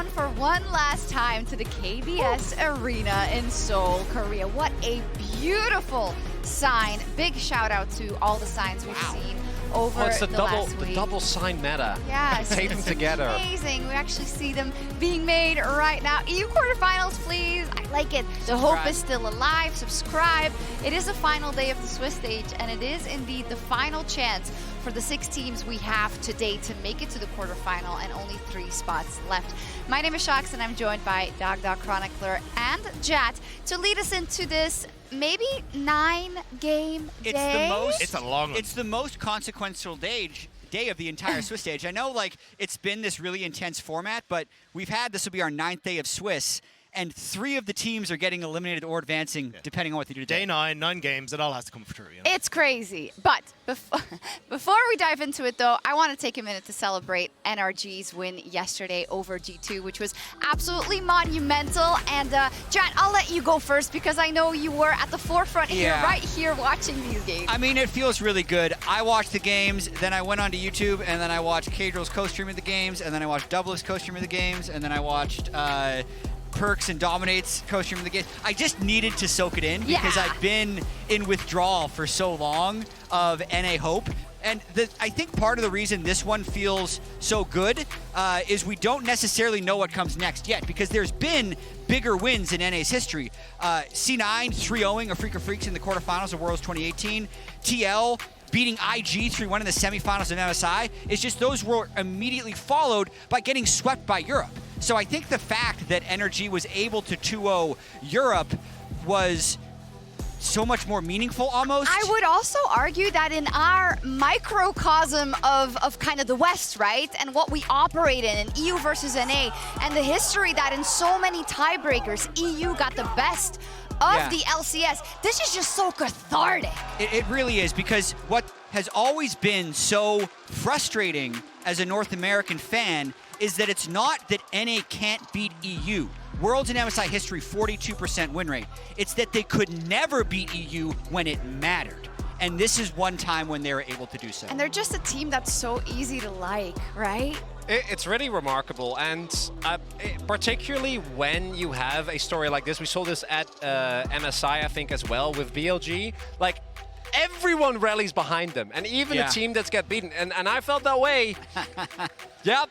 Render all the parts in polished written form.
down for one last time to the KBS Arena in Seoul, Korea. What a beautiful sign. Big shout out to all the signs we've seen over it's the last week. The double sign meta. Yes, Taken it's together. Amazing. We actually see them being made right now. EU quarterfinals, please. I like it. The hope is still alive. Subscribe. It is the final day of the Swiss stage, and it is indeed the final chance for the 6 teams we have today to make it to the quarterfinal, and only 3 spots left. My name is Shox, and I'm joined by Dog Chronicler and Jat to lead us into this maybe 9-game day. It's a long one. It's the most consequential day of the entire Swiss stage. I know, like, it's been this really intense format, but we've had, this will be our 9th day of Swiss, and 3 of the teams are getting eliminated or advancing, depending on what they do today. Day 9 games, it all has to come through. You know? It's crazy. But before we dive into it, though, I want to take a minute to celebrate NRG's win yesterday over G2, which was absolutely monumental. And, Jan, I'll let you go first because I know you were at the forefront and you're right here watching these games. I mean, it feels really good. I watched the games, then I went onto YouTube, and then I watched Kadrill's co-stream of the games, and then I watched Dplus co-stream of the games, and then I watched Perks and Dominate's co-stream of the game. I just needed to soak it in because I've been in withdrawal for so long of NA Hope. And I think part of the reason this one feels so good is we don't necessarily know what comes next yet, because there's been bigger wins in NA's history. C9 3-0ing a FLICKR Freaks in the quarterfinals of Worlds 2018. TL beating IG 3-1 in the semifinals of MSI. It's just those were immediately followed by getting swept by Europe. So I think the fact that NRG was able to 2-0 Europe was so much more meaningful almost. I would also argue that in our microcosm of kind of the West, right? And what we operate in EU versus NA, and the history that in so many tiebreakers, EU got the best of the LCS. This is just so cathartic. It really is, because what has always been so frustrating as a North American fan is that it's not that NA can't beat EU. Worlds in MSI history, 42% win rate. It's that they could never beat EU when it mattered. And this is one time when they were able to do so. And they're just a team that's so easy to like, right? It's really remarkable, and particularly when you have a story like this. We saw this at MSI, I think, as well, with BLG. Like, everyone rallies behind them, and even a team that's get beaten. And I felt that way. Yep.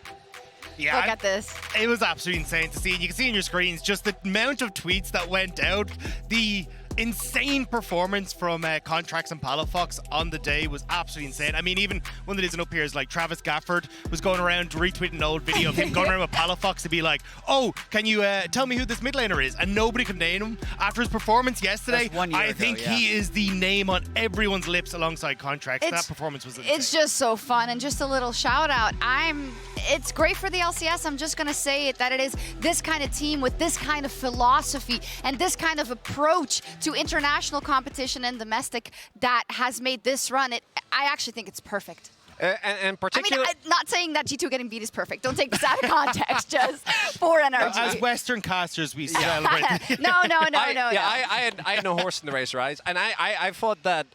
Yeah, look at this. It was absolutely insane to see. You can see on your screens just the amount of tweets that went out. The insane performance from Contracts and Palafox on the day was absolutely insane. I mean, even one that isn't up here is like Travis Gafford was going around retweeting an old video of him going around with Palafox to be like, oh, can you tell me who this mid laner is? And nobody could name him. After his performance yesterday, I think he is the name on everyone's lips alongside Contracts. That performance was insane. It's just so fun. And just a little shout out. It's great for the LCS. I'm just going to say it, that it is this kind of team with this kind of philosophy and this kind of approach to international competition and domestic that has made this run. I actually think it's perfect. And particularly, I mean, I'm not saying that G2 getting beat is perfect. Don't take this out of context, just for NRG. As Western casters, we celebrate. No. I had no horse in the race, right? And I thought that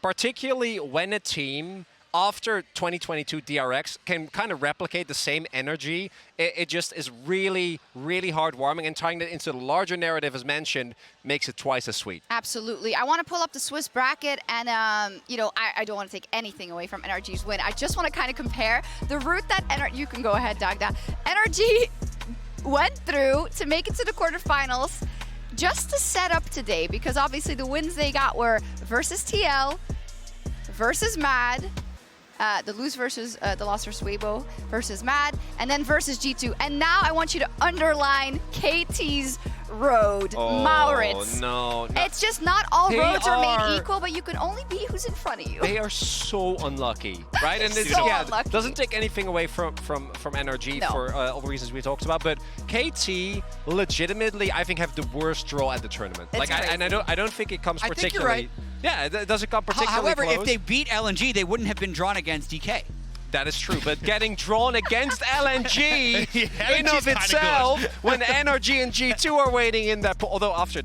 particularly when a team after 2022 DRX can kind of replicate the same energy, it just is really, really heartwarming, and tying that into the larger narrative, as mentioned, makes it twice as sweet. Absolutely. I want to pull up the Swiss bracket, and you know, I don't want to take anything away from NRG's win. I just want to kind of compare the route that you can go ahead, Dagda. NRG went through to make it to the quarterfinals just to set up today, because obviously the wins they got were versus TL, versus Mad, the loss versus Weibo versus Mad, and then versus G2. And now I want you to underline KT's road, Maurits. No. It's just not all roads are made equal, but you can only be who's in front of you. They are so unlucky, right? And this unlucky. Doesn't take anything away from NRG for all the reasons we talked about, but KT legitimately, I think, have the worst draw at the tournament. It's and I don't think it comes particularly. I think you're right. Yeah, it doesn't come particularly However, close. if they beat LNG, they wouldn't have been drawn against DK. That is true, but getting drawn against LNG in LNG's of itself, when NRG and G2 are waiting in that, although after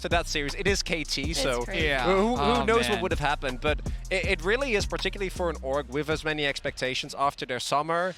that series, it is KT, so who knows what would have happened? But it really is, particularly for an org with as many expectations after their summer.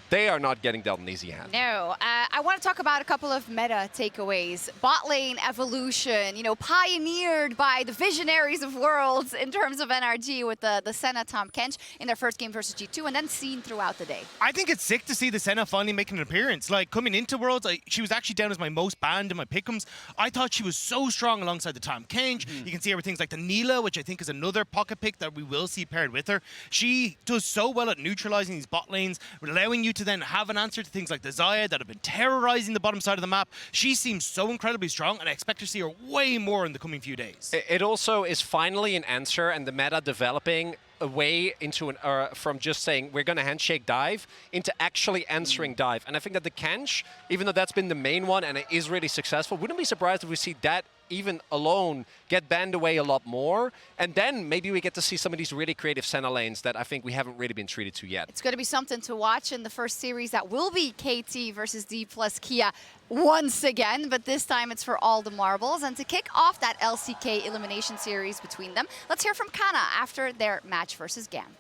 they are not getting dealt an easy hand. No, I want to talk about a couple of meta takeaways. Bot lane evolution, you know, pioneered by the visionaries of worlds in terms of NRG with the Senna Tahm Kench in their first game versus G2, and then seen throughout the day. I think it's sick to see the Senna finally making an appearance. Like, coming into Worlds, she was actually down as my most banned in my pick'ems. I thought she was so strong alongside the Tahm Kench. You can see her with things like the Neela, which I think is another pocket pick that we will see paired with her. She does so well at neutralizing these bot lanes, allowing you to then have an answer to things like the Xayah that have been terrorizing the bottom side of the map. She seems so incredibly strong, and I expect to see her way more in the coming few days. It also is finally an answer, and the meta developing away into from just saying we're going to handshake dive into actually answering dive. And I think that the Kench, even though that's been the main one and it is really successful, wouldn't be surprised if we see that even alone get banned away a lot more. And then maybe we get to see some of these really creative Senna lanes that I think we haven't really been treated to yet. It's going to be something to watch in the first series that will be KT versus Dplus KIA once again, but this time it's for all the marbles. And to kick off that LCK elimination series between them, let's hear from Canna after their match versus GAM.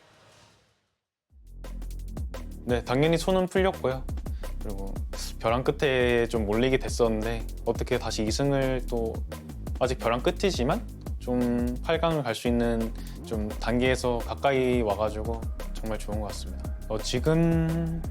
네, 당연히 손은 풀렸고요. 그리고 벼랑 끝에 좀 몰리게 됐었는데 어떻게 다시 2승을 또 아직 벼랑 끝이지만 좀 8강을 갈 수 있는 좀 단계에서 가까이 와가지고 정말 좋은 것 같습니다. 지금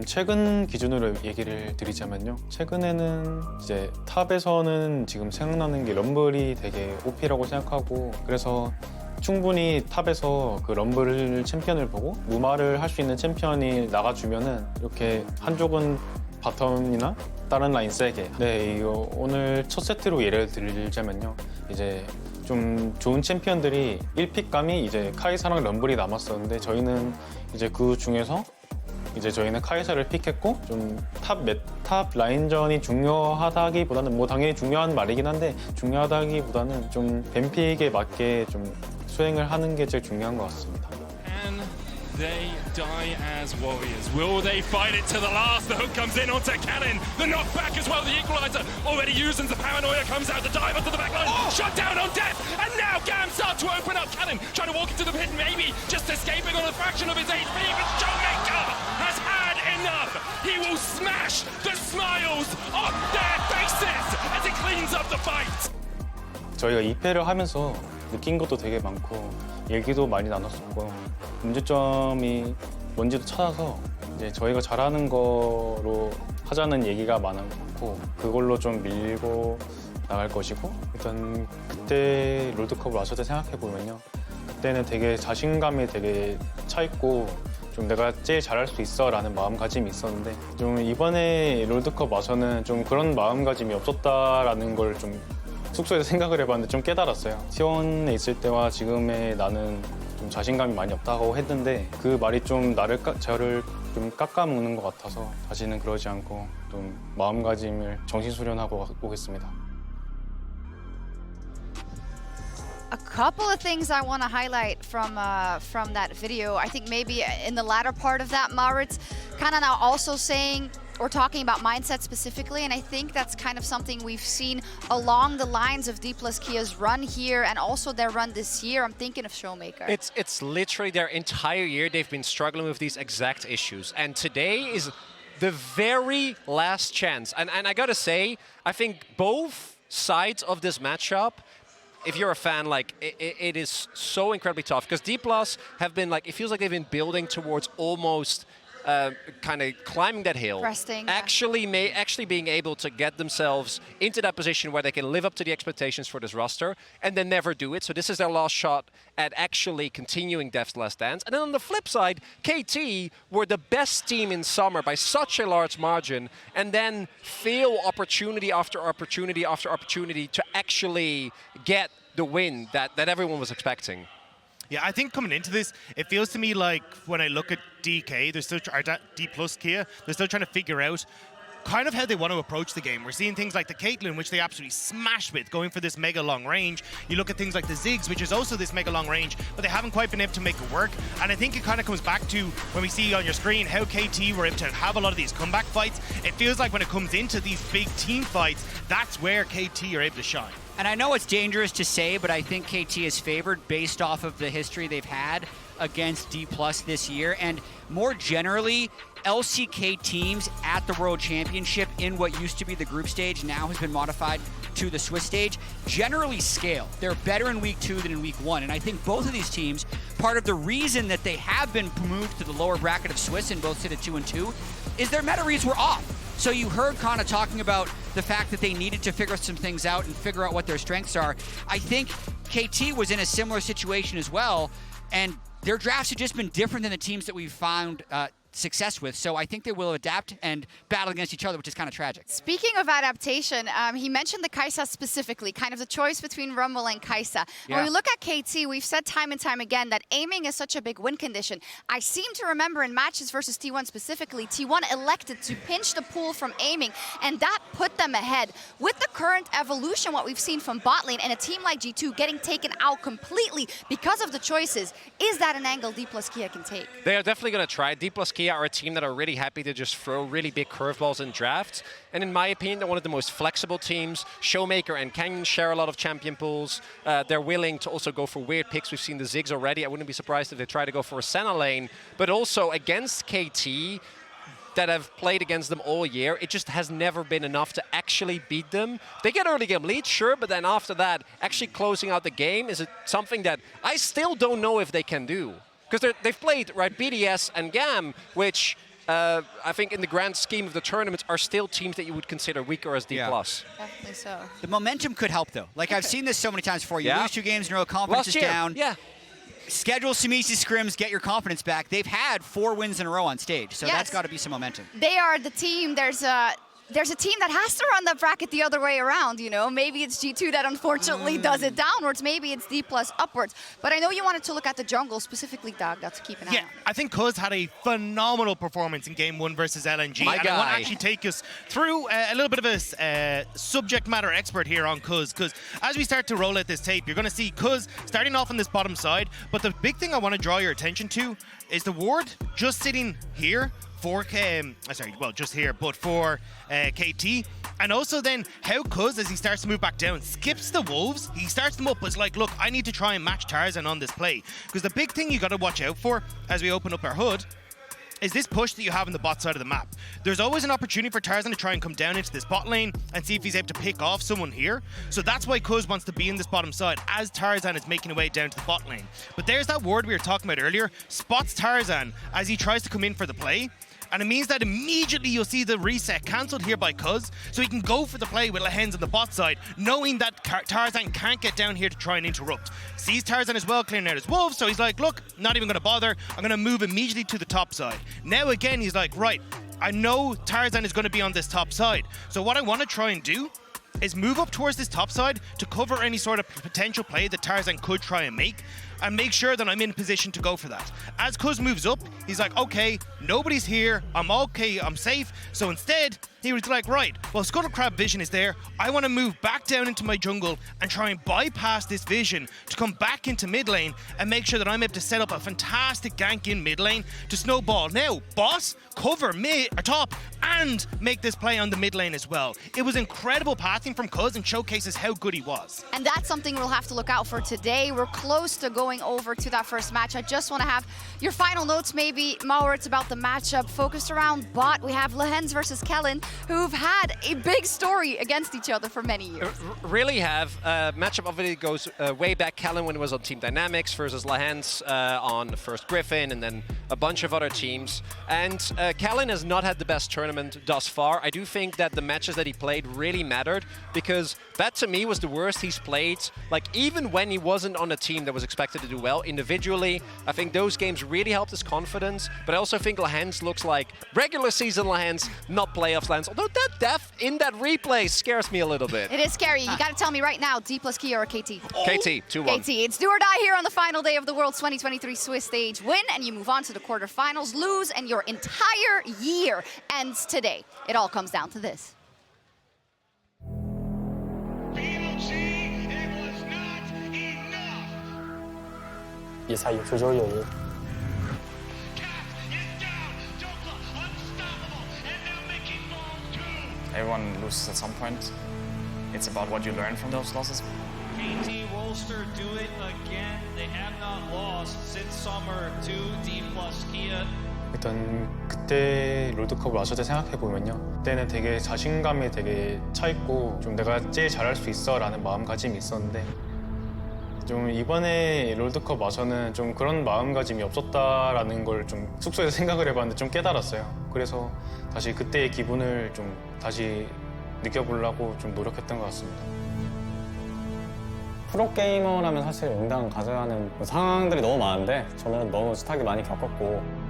최근 기준으로 얘기를 드리자면요. 최근에는 이제 탑에서는 지금 생각나는 게 럼블이 되게 OP라고 생각하고 그래서 충분히 탑에서 그 럼블 챔피언을 보고 무마를 할 수 있는 챔피언이 나가주면은 이렇게 한쪽은 바텀이나 다른 라인 세게 네 이거 오늘 첫 세트로 예를 들자면요 이제 좀 좋은 챔피언들이 1픽감이 이제 카이사랑 럼블이 남았었는데 저희는 이제 그 중에서 이제 저희는 카이사를 픽했고 좀 탑 라인전이 중요하다기보다는 뭐 당연히 중요한 말이긴 한데 중요하다기보다는 좀 뱀픽에 맞게 좀 수행을 하는 게 제일 중요한 것 같습니다. Can they die as warriors? Will they fight it to the last? The hook comes in onto Kellin. The knockback as well. The equalizer already used, and the paranoia comes out. The dive onto the back line. Shot down on Deft. And now GAM start to open up. Kellin trying to walk into the pit, maybe just escaping on a fraction of his HP. But ShowMaker has had enough. He will smash the smiles off their faces as he cleans up the fight. 저희가 2패를 하면서 느낀 것도 되게 많고 얘기도 많이 나눴었고 문제점이 뭔지도 찾아서 이제 저희가 잘하는 거로 하자는 얘기가 많았고 그걸로 좀 밀고 나갈 것이고 일단 그때 롤드컵을 왔을 때 생각해 보면요 그때는 되게 자신감이 되게 차 있고 좀 내가 제일 잘할 수 있어 라는 마음가짐이 있었는데 좀 이번에 롤드컵 와서는 좀 그런 마음가짐이 없었다라는 걸 좀 숙소에서 생각을 해봤는데 좀 깨달았어요. T1에 있을 때와 지금의 나는 좀 자신감이 많이 없다고 했는데 그 말이 좀 저를 좀 깎아먹는 것 같아서 다시는 그러지 않고 좀 마음가짐을 정신수련하고 오겠습니다. A couple of things I want to highlight from that video. I think maybe in the latter part of that, Maurits, kind of now also saying or talking about mindset specifically, and I think that's kind of something we've seen along the lines of Dplus KIA's run here and also their run this year. I'm thinking of ShowMaker. It's literally their entire year they've been struggling with these exact issues, and today is the very last chance. And I gotta say, I think both sides of this matchup, if you're a fan, like it is so incredibly tough because Dplus have been like, it feels like they've been building towards almost kind of climbing that hill, Resting, actually being able to get themselves into that position where they can live up to the expectations for this roster, and then never do it. So this is their last shot at actually continuing Deft's Last Dance. And then on the flip side, KT were the best team in summer by such a large margin, and then fail opportunity after opportunity after opportunity to actually get the win that everyone was expecting. Yeah, I think coming into this, it feels to me like when I look at DK, they're still Dplus KIA, they're still trying to figure out kind of how they want to approach the game. We're seeing things like the Caitlyn, which they absolutely smash with, going for this mega long range. You look at things like the Ziggs, which is also this mega long range, but they haven't quite been able to make it work. And I think it kind of comes back to when we see on your screen how KT were able to have a lot of these comeback fights. It feels like when it comes into these big team fights, that's where KT are able to shine. And I know it's dangerous to say, but I think KT is favored based off of the history they've had against Dplus this year. And more generally, LCK teams at the World Championship in what used to be the group stage now has been modified to the Swiss stage, generally scale. They're better in week 2 than in week 1. And I think both of these teams, part of the reason that they have been moved to the lower bracket of Swiss and both sit at 2-2, is their meta reads were off. So you heard Canna talking about the fact that they needed to figure some things out and figure out what their strengths are. I think KT was in a similar situation as well, and their drafts have just been different than the teams that we've found success with. So I think they will adapt and battle against each other, which is kind of tragic. Speaking of adaptation, he mentioned the Kai'Sa specifically, kind of the choice between Rumble and Kai'Sa. Yeah. When we look at KT, we've said time and time again that aiming is such a big win condition. I seem to remember in matches versus T1 specifically, T1 elected to pinch the pool from aiming, and that put them ahead. With the current evolution, what we've seen from bot lane and a team like G2 getting taken out completely because of the choices, is that an angle Dplus KIA can take? They are definitely going to try. Dplus KIA are a team that are really happy to just throw really big curveballs in drafts. And in my opinion, they're one of the most flexible teams. ShowMaker and Kiin share a lot of champion pools. They're willing to also go for weird picks. We've seen the Ziggs already. I wouldn't be surprised if they try to go for a Senna lane. But also against KT, that have played against them all year, it just has never been enough to actually beat them. They get early game lead, sure, but then after that, actually closing out the game is something that I still don't know if they can do. Because they've played, right, BDS and GAM, which I think in the grand scheme of the tournament are still teams that you would consider weaker as Dplus. Yeah. Definitely so. The momentum could help, though. Like, I've seen this so many times before. You lose 2 games in a row, confidence is Last year, down. yeah. Schedule some easy scrims, get your confidence back. They've had 4 wins in a row on stage, so Yes. that's got to be some momentum. They are the team. There's a team that has to run the bracket the other way around, you know. Maybe it's G2 that unfortunately does it downwards. Maybe it's Dplus upwards. But I know you wanted to look at the jungle, specifically Dagda, to keep an eye Yeah, on. I think Cuzz had a phenomenal performance in Game 1 versus LNG. My and I want to guy. actually take us through a little bit of a subject matter expert here on Cuzz, because as we start to roll out this tape, you're going to see Cuzz starting off on this bottom side. But the big thing I want to draw your attention to is the ward just sitting here for just here, but for KT. And also then how Cuzz, as he starts to move back down, skips the wolves. He starts them up, but it's like, look, I need to try and match Tarzan on this play. Because the big thing you got to watch out for as we open up our HUD is this push that you have on the bot side of the map. There's always an opportunity for Tarzan to try and come down into this bot lane and see if he's able to pick off someone here. So that's why Cuzz wants to be in this bottom side as Tarzan is making a way down to the bot lane. But there's that ward we were talking about earlier, spots Tarzan as he tries to come in for the play. And it means that immediately you'll see the reset cancelled here by Cuzz, so he can go for the play with Lehends on the bot side, knowing that Tarzan can't get down here to try and interrupt. Sees Tarzan as well clearing out his wolves, so he's like, look, not even going to bother. I'm going to move immediately to the top side. Now again, he's like, right, I know Tarzan is going to be on this top side. So what I want to try and do is move up towards this top side to cover any sort of potential play that Tarzan could try and make sure that I'm in position to go for that. As Cuzz moves up, he's like, okay, nobody's here, I'm okay, I'm safe. So instead, he was like, right, well, Scuttle Crab vision is there. I want to move back down into my jungle and try and bypass this vision to come back into mid lane and make sure that I'm able to set up a fantastic gank in mid lane to snowball. Now, boss, cover top and make this play on the mid lane as well. It was incredible passing from Cuzz and showcases how good he was. And that's something we'll have to look out for today. We're close to going over to that first match. I just want to have your final notes, maybe, Maurits, about the matchup focused around bot. We have Lehends versus Kellin, who've had a big story against each other for many years. Really have. Matchup obviously goes way back. Kellin when it was on Team Dynamics versus Lehends on the first Griffin, and then a bunch of other teams. And Kellin has not had the best tournament thus far. I do think that the matches that he played really mattered, because that to me was the worst he's played. Like, even when he wasn't on a team that was expected to do well individually, I think those games really helped his confidence. But I also think Lehends looks like regular season Lehends, not playoffs Lehends. Although that Deft in that replay scares me a little bit. It is scary. You got to tell me right now, Dplus KIA or KT? KT, 2-1. KT. It's do or die here on the final day of the World's 2023 Swiss stage. Win and you move on to the quarterfinals. Lose and your entire year ends today. It all comes down to this. Everyone loses at some point. it's about what you learn from those losses. KT Rolster do it again. They have not lost since summer to Dplus KIA. 일단 그때 롤드컵을 마실 때 생각해보면요, 그때는 되게 자신감이 되게 차있고 좀 내가 제일 잘할 수 있어 라는 마음가짐이 있었는데 좀 이번에 롤드컵 와서는 좀 그런 마음가짐이 없었다라는 걸 좀 숙소에서 생각을 해봤는데 좀 깨달았어요. 그래서 다시 그때의 기분을 좀 다시 느껴보려고 좀 노력했던 것 같습니다. 프로게이머라면 사실 응당 가져야 하는 상황들이 너무 많은데 저는 너무 숱하게 많이 겪었고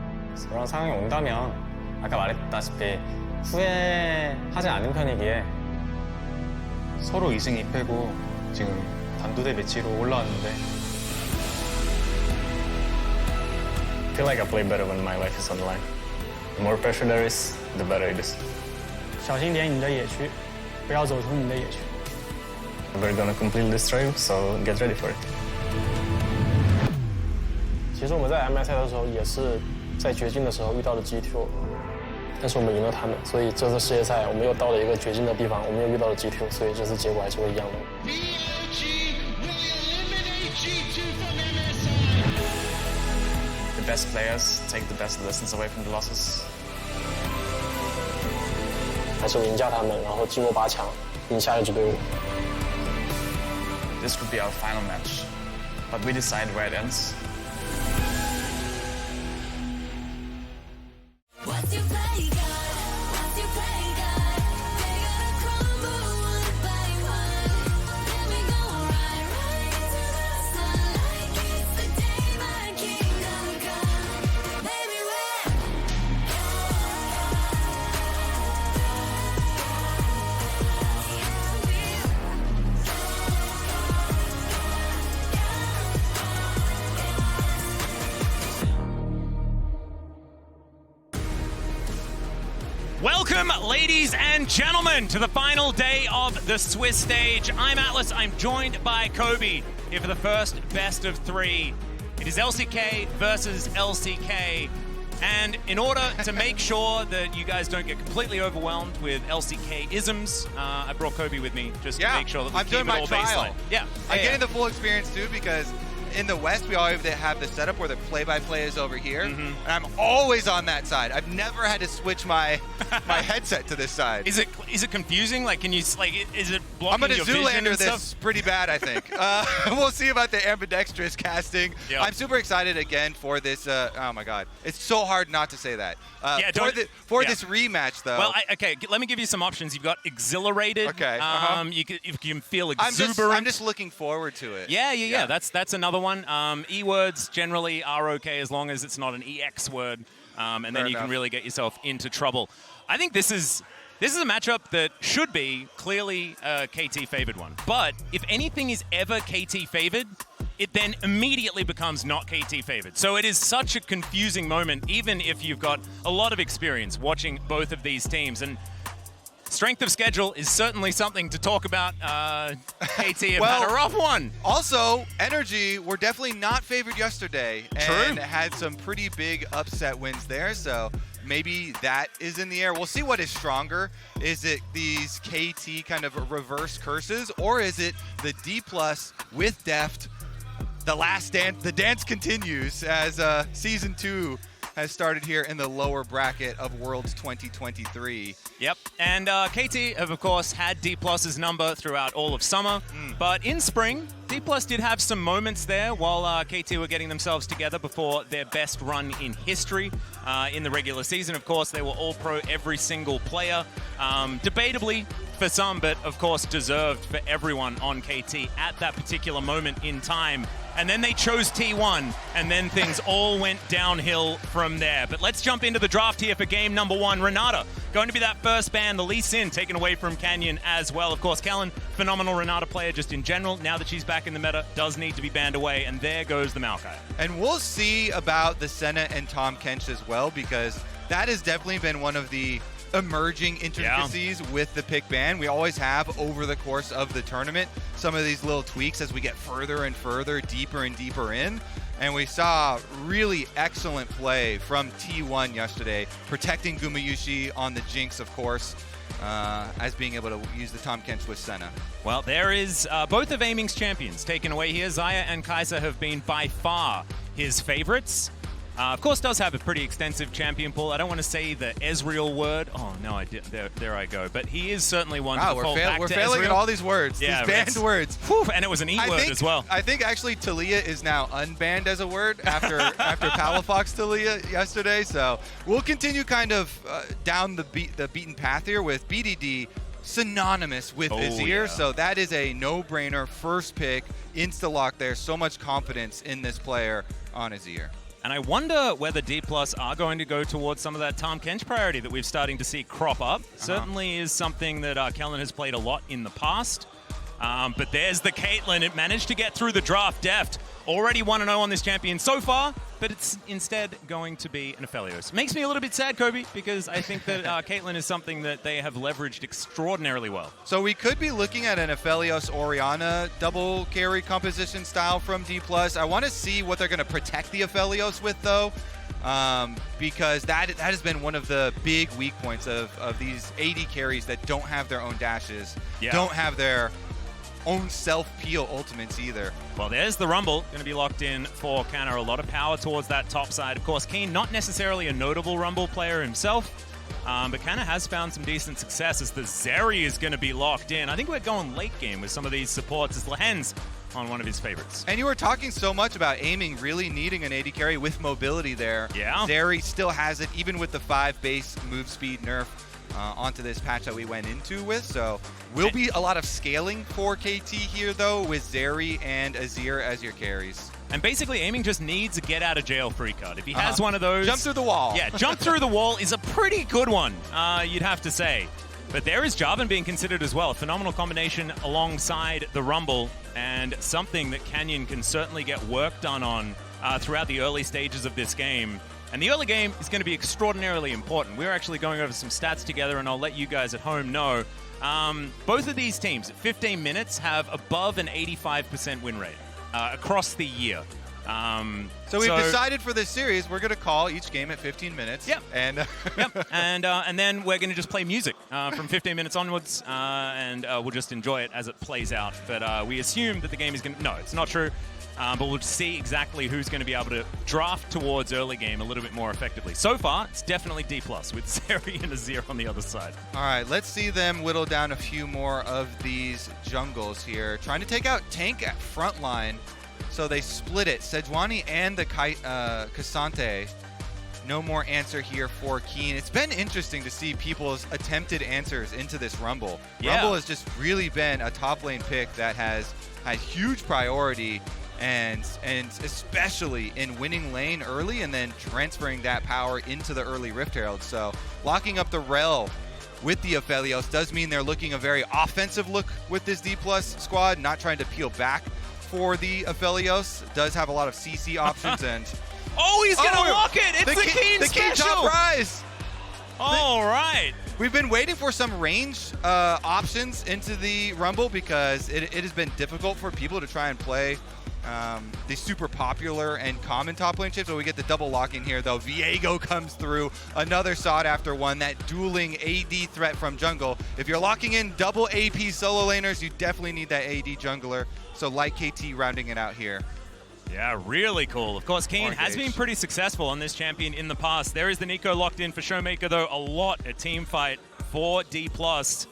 그런 상황이 온다면 아까 말했다시피 후회하지 않는 편이기에 서로 2승 2패고 지금 단두대 매치로 올라왔는데 I feel like I play better when my life is on the line. The more pressure there is, the better it is. 小心点你的野区，不要走出你的野区。 We're gonna complete this trail, so get ready for it. 其实我们在 MI 赛的时候也是在绝境的时候遇到了 GTO， 但是我们赢了他们，所以这次世界赛我们又到了一个绝境的地方，我们又遇到了 GTO， 所以这次结果还是会一样的。The best players take the best lessons away from the losses. 还是赢下他们，然后进入8强，赢下一支队伍。 This could be our final match, but we decide where it ends. What's your play, God? What's your play, God? They gotta crumble one by one. Let me go right, right to the sun, like it's the day my kingdom come. Baby, we're Welcome, ladies and gentlemen, to the final day of the Swiss stage. I'm Atlas. I'm joined by Kobe here for the first best of 3. It is LCK versus LCK. And in order to make sure that you guys don't get completely overwhelmed with LCK-isms, I brought Kobe with me just to make sure that we I'm keep doing it my all trial. baseline. Yeah. I'm getting the full experience too because in the West we always have the setup where the play-by-play is over here, and I'm always on that side. I've never had to switch my my headset to this side. Is it confusing? Like, can you is it blocking I'm gonna your vision Zoolander and this stuff? pretty bad, I think. We'll see about the ambidextrous casting. Yep. I'm super excited again for this. Oh my god, it's so hard not to say that. For this rematch, though. Well, okay, let me give you some options. You've got exhilarated. Okay. You can feel exuberant. I'm just looking forward to it. Yeah. That's another one. E-words generally are okay as long as it's not an EX word, and then you can really get yourself into trouble. I think this is a matchup that should be clearly a KT favored one. But if anything is ever KT favored, it then immediately becomes not KT favored. So it is such a confusing moment, even if you've got a lot of experience watching both of these teams. And strength of schedule is certainly something to talk about. KT have had a rough one. Also, Energy were definitely not favored yesterday and True. had some pretty big upset wins there. So maybe that is in the air. We'll see what is stronger. Is it these KT kind of reverse curses, or is it the Dplus with Deft? The last dance, the dance continues as Season 2 has started here in the lower bracket of Worlds 2023. Yep, and KT have, of course, had Dplus's number throughout all of summer, but in spring, Dplus did have some moments there while KT were getting themselves together before their best run in history. In the regular season, of course, they were all-pro every single player. Debatably for some, but of course deserved for everyone on KT at that particular moment in time. And then they chose T1, and then things all went downhill from there. But let's jump into the draft here for game number 1. Renata, going to be that first ban, the Lee Sin taken away from Canyon as well. Of course, Kellin, phenomenal Renata player just in general. Now that she's back in the meta, does need to be banned away, and there goes the Maokai. And we'll see about the Senna and Tom Kench as well, because that has definitely been one of the emerging intricacies with the pick ban. We always have over the course of the tournament some of these little tweaks as we get further and further, deeper and deeper in. And we saw really excellent play from T1 yesterday, protecting Gumayushi on the Jinx, of course. as being able to use the Tahm Kench with Senna. Well, there is both of Aiming's champions taken away here. Xayah and Kai'Sa have been by far his favorites. Of course, does have a pretty extensive champion pool. I don't want to say the Ezreal word. Oh, no, I did. There I go. But he is certainly one to fall back we're to failing Ezreal. at all these words, these banned words. Whew, and it was an E word as well. I think actually Talia is now unbanned as a word after Palafox Talia yesterday. So we'll continue kind of down the beaten path here with BDD synonymous with Azir. Yeah. So that is a no-brainer first pick, insta-lock there. So much confidence in this player on Azir. And I wonder whether Dplus are going to go towards some of that Tahm Kench priority that we're starting to see crop up. Certainly is something that Kellin has played a lot in the past. But there's the Caitlyn. It managed to get through the draft. Deft already 1-0 on this champion so far, but it's instead going to be an Aphelios. Makes me a little bit sad, Kobe, because I think that Caitlyn is something that they have leveraged extraordinarily well. So we could be looking at an Aphelios Orianna double carry composition style from Dplus. I want to see what they're going to protect the Aphelios with, though, because that has been one of the big weak points of these AD carries that don't have their own dashes, don't have their own self-peel ultimates either. Well, there's the Rumble, going to be locked in for Canna. A lot of power towards that top side. Of course, Kiin, not necessarily a notable Rumble player himself, but Canna has found some decent success as the Zeri is going to be locked in. I think we're going late game with some of these supports as Lehends on one of his favorites. And you were talking so much about Aiming really needing an AD carry with mobility there. Yeah. Zeri still has it, even with the 5 base move speed nerf onto this patch that we went into with. So will be a lot of scaling for KT here, though, with Zeri and Azir as your carries. And basically, Aiming just needs a get-out-of-jail-free card. If he has one of those... Jump through the wall. Yeah, jump through the wall is a pretty good one, you'd have to say. But there is Jarvan being considered as well. A phenomenal combination alongside the Rumble, and something that Canyon can certainly get work done on throughout the early stages of this game. And the early game is going to be extraordinarily important. We're actually going over some stats together, and I'll let you guys at home know. Both of these teams at 15 minutes have above an 85% win rate across the year. So we've decided for this series, we're going to call each game at 15 minutes. Yep. And and then we're going to just play music from 15 minutes onwards, and we'll just enjoy it as it plays out. But we assume that the game is going to... No, it's not true. But we'll see exactly who's going to be able to draft towards early game a little bit more effectively. So far, it's definitely Dplus with Zeri and Azir on the other side. all right, let's see them whittle down a few more of these jungles here. Trying to take out Tank at front line. So they split it. Sejuani and the Cassante. No more answer here for Kiin. It's been interesting to see people's attempted answers into this Rumble. Yeah. Rumble has just really been a top lane pick that has had huge priority, and especially in winning lane early and then transferring that power into the early Rift Herald. So locking up the Rell with the Aphelios does mean they're looking a very offensive look with this Dplus squad, not trying to peel back for the Aphelios. Does have a lot of CC options and... Oh, he's going to lock it! It's the Kiin the special! Kiin top Ryze! All right. We've been waiting for some range options into the Rumble because it has been difficult for people to try and play the super popular and common top lane chips. So we get the double lock in here, though. Viego comes through, another sought-after one, that dueling AD threat from jungle. If you're locking in double AP solo laners, you definitely need that AD jungler. So like KT rounding it out here. Yeah, really cool. Of course, Kiin has been pretty successful on this champion in the past. There is the Neeko locked in for ShowMaker, though. A lot a team fight for Dplus.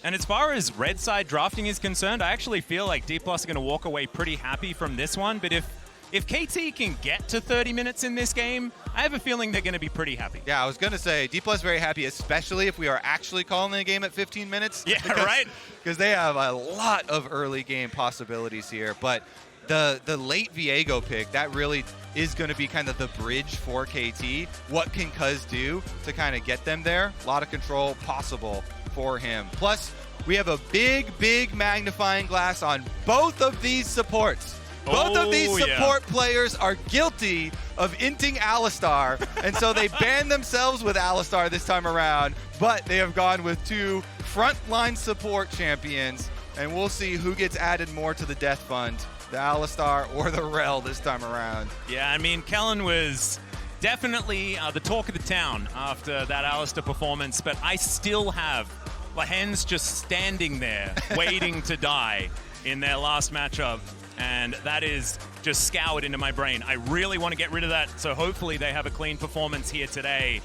And as far as red side drafting is concerned, I actually feel like Dplus are going to walk away pretty happy from this one. But if KT can get to 30 minutes in this game, I have a feeling they're going to be pretty happy. Yeah, I was going to say, Dplus very happy, especially if we are actually calling the game at 15 minutes. Yeah, right? Because they have a lot of early game possibilities here. But the late Viego pick, that really is going to be kind of the bridge for KT. What can Cuzz do to kind of get them there? A lot of control possible for him. Plus, we have a big magnifying glass on both of these supports. Both of these support players are guilty of inting Alistar, and so they banned themselves with Alistar this time around, but they have gone with 2 frontline support champions, and we'll see who gets added more to the death fund, the Alistar or the Rell this time around. Yeah, I mean, Kellin was definitely the talk of the town after that Alistair performance, but I still have Lehends just standing there waiting to die in their last matchup, and that is just scoured into my brain. I really want to get rid of that, so hopefully they have a clean performance here today.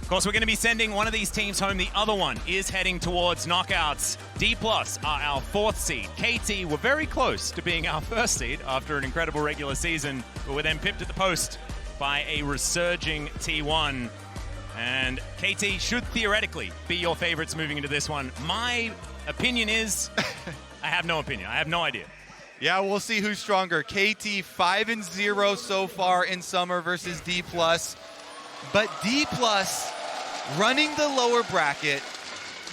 Of course, we're going to be sending one of these teams home. The other one is heading towards knockouts. Dplus are our 4th seed. KT were very close to being our 1st seed after an incredible regular season, but were then pipped at the post by a resurging T1. And KT should theoretically be your favorites moving into this one. My opinion is, I have no opinion. I have no idea. Yeah, we'll see who's stronger. KT 5-0 so far in summer versus Dplus. But Dplus running the lower bracket,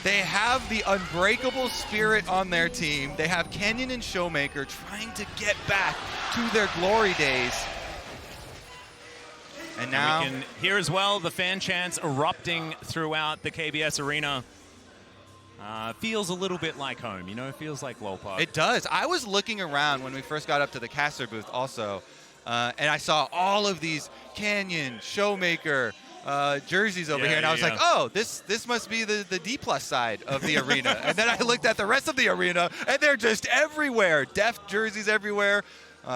they have the unbreakable spirit on their team. They have Canyon and ShowMaker trying to get back to their glory days. And now we can hear as well the fan chants erupting throughout the KBS arena. Feels a little bit like home, you know? It feels like Lolpark. It does. I was looking around when we first got up to the caster booth also, and I saw all of these Canyon, ShowMaker jerseys over here, and I was like, oh, this must be the Dplus side of the arena. And then I looked at the rest of the arena, and they're just everywhere. Deft jerseys everywhere.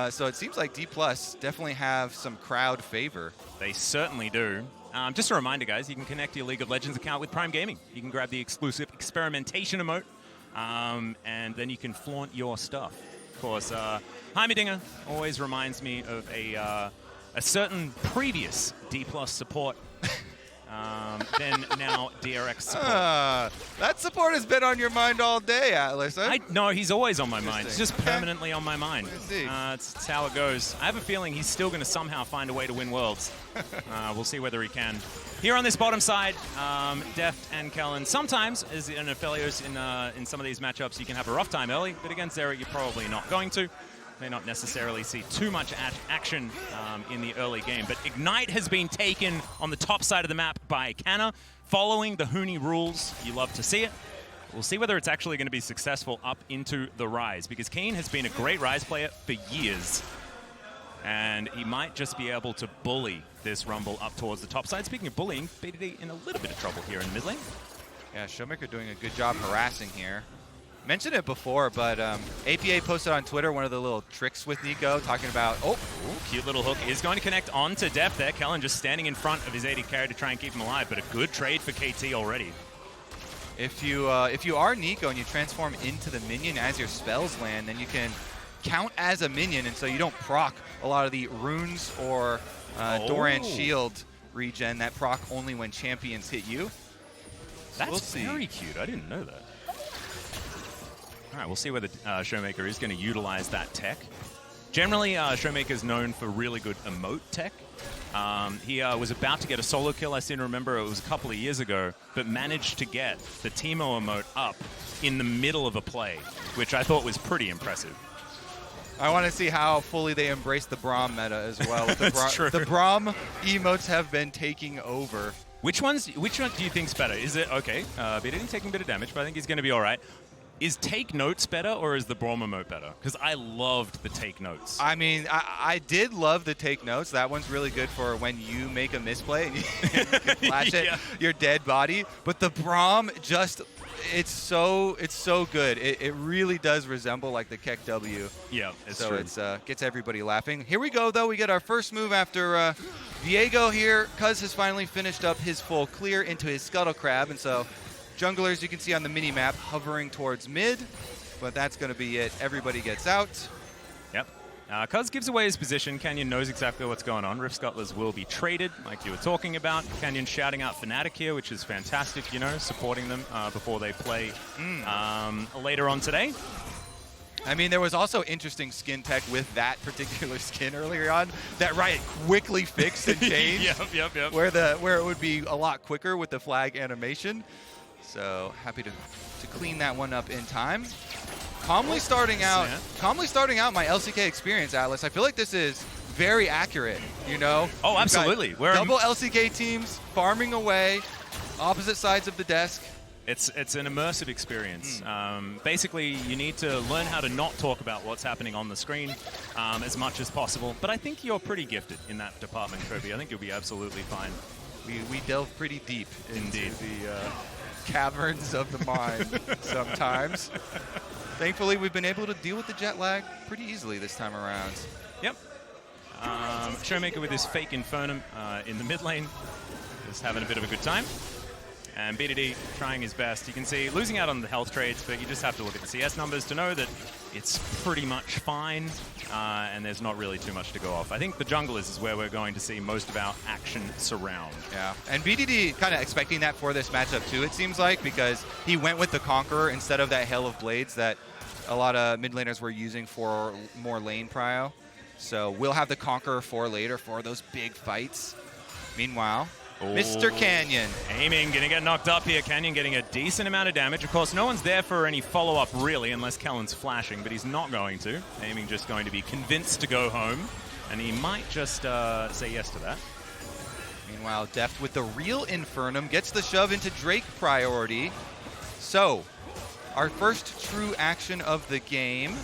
So it seems like Dplus definitely have some crowd favor. They certainly do. Just a reminder, guys, you can connect your League of Legends account with Prime Gaming. You can grab the exclusive experimentation emote, and then you can flaunt your stuff. Of course, Heimerdinger always reminds me of a certain previous Dplus support, then now DRX support. That support has been on your mind all day, Atlas. Huh? No, he's always on my mind. He's just permanently on my mind. It's how it goes. I have a feeling he's still going to somehow find a way to win Worlds. We'll see whether he can. Here on this bottom side, Deft and Kellin. Sometimes, as in Aphelios in some of these matchups, you can have a rough time early, but against Zeri, you're probably not going to. May not necessarily see too much action in the early game, but Ignite has been taken on the top side of the map by Canna, following the Huni rules. You love to see it. We'll see whether it's actually going to be successful up into the Ryze, because Kiin has been a great Ryze player for years, and he might just be able to bully this Rumble up towards the top side. Speaking of bullying, BDD in a little bit of trouble here in mid lane. Yeah, ShowMaker doing a good job harassing here. Mentioned it before, but APA posted on Twitter one of the little tricks with Neeko, talking about, cute little hook is going to connect onto Deft there. Kellin just standing in front of his AD carry to try and keep him alive, but a good trade for KT already. If you are Neeko and you transform into the minion as your spells land, then you can count as a minion, and so you don't proc a lot of the runes or Doran's shield regen that proc only when champions hit you. That's very cute. I didn't know that. All right, we'll see whether ShowMaker is going to utilize that tech. Generally, ShowMaker is known for really good emote tech. He was about to get a solo kill, I seem to remember it was a couple of years ago, but managed to get the Teemo emote up in the middle of a play, which I thought was pretty impressive. I want to see how fully they embrace the Braum meta as well. That's true. The Braum emotes have been taking over. Which one do you think's better? Is it, okay, BDD taking a bit of damage, but I think he's going to be all right. Is Take Notes better, or is the Braum emote better? Because I loved the Take Notes. I mean, I did love the Take Notes. That one's really good for when you make a misplay and you can flash at your dead body. But the Braum just, it's so good. It really does resemble like the Keck W. Yeah, it's so true. It's gets everybody laughing. Here we go, though. We get our first move after Viego here. Cuzz has finally finished up his full clear into his Scuttle Crab, and so junglers, you can see on the mini-map, hovering towards mid, but that's going to be it. Everybody gets out. Yep. Cuzz gives away his position. Canyon knows exactly what's going on. Rift Scuttlers will be traded, like you were talking about. Canyon shouting out Fnatic here, which is fantastic, you know, supporting them before they play later on today. I mean, there was also interesting skin tech with that particular skin earlier on that Riot quickly fixed and changed. Yep. Where it would be a lot quicker with the flag animation. So happy to clean that one up in time. Calmly starting out my LCK experience, Atlas. I feel like this is very accurate, you know? Oh, absolutely. Double LCK teams farming away, opposite sides of the desk. It's an immersive experience. Basically, you need to learn how to not talk about what's happening on the screen as much as possible. But I think you're pretty gifted in that department, Kobe. I think you'll be absolutely fine. We delve pretty deep into Indeed. the caverns of the mind sometimes. Thankfully, we've been able to deal with the jet lag pretty easily this time around. Yep. ShowMaker with his fake Infernum in the mid lane. Just having a bit of a good time. And BDD trying his best. You can see losing out on the health trades, but you just have to look at the CS numbers to know that it's pretty much fine, and there's not really too much to go off. I think the junglers is where we're going to see most of our action surround. Yeah, and BDD kind of expecting that for this matchup too, it seems like, because he went with the Conqueror instead of that Hail of Blades that a lot of mid laners were using for more lane prio. So we'll have the Conqueror for later for those big fights. Meanwhile, Mr. Canyon. Aiming, gonna get knocked up here. Canyon getting a decent amount of damage. Of course, no one's there for any follow-up really, unless Kellin's flashing, but he's not going to. Aiming just going to be convinced to go home, and he might just say yes to that. Meanwhile, Deft with the real Infernum gets the shove into Drake priority. So, our first true action of the game.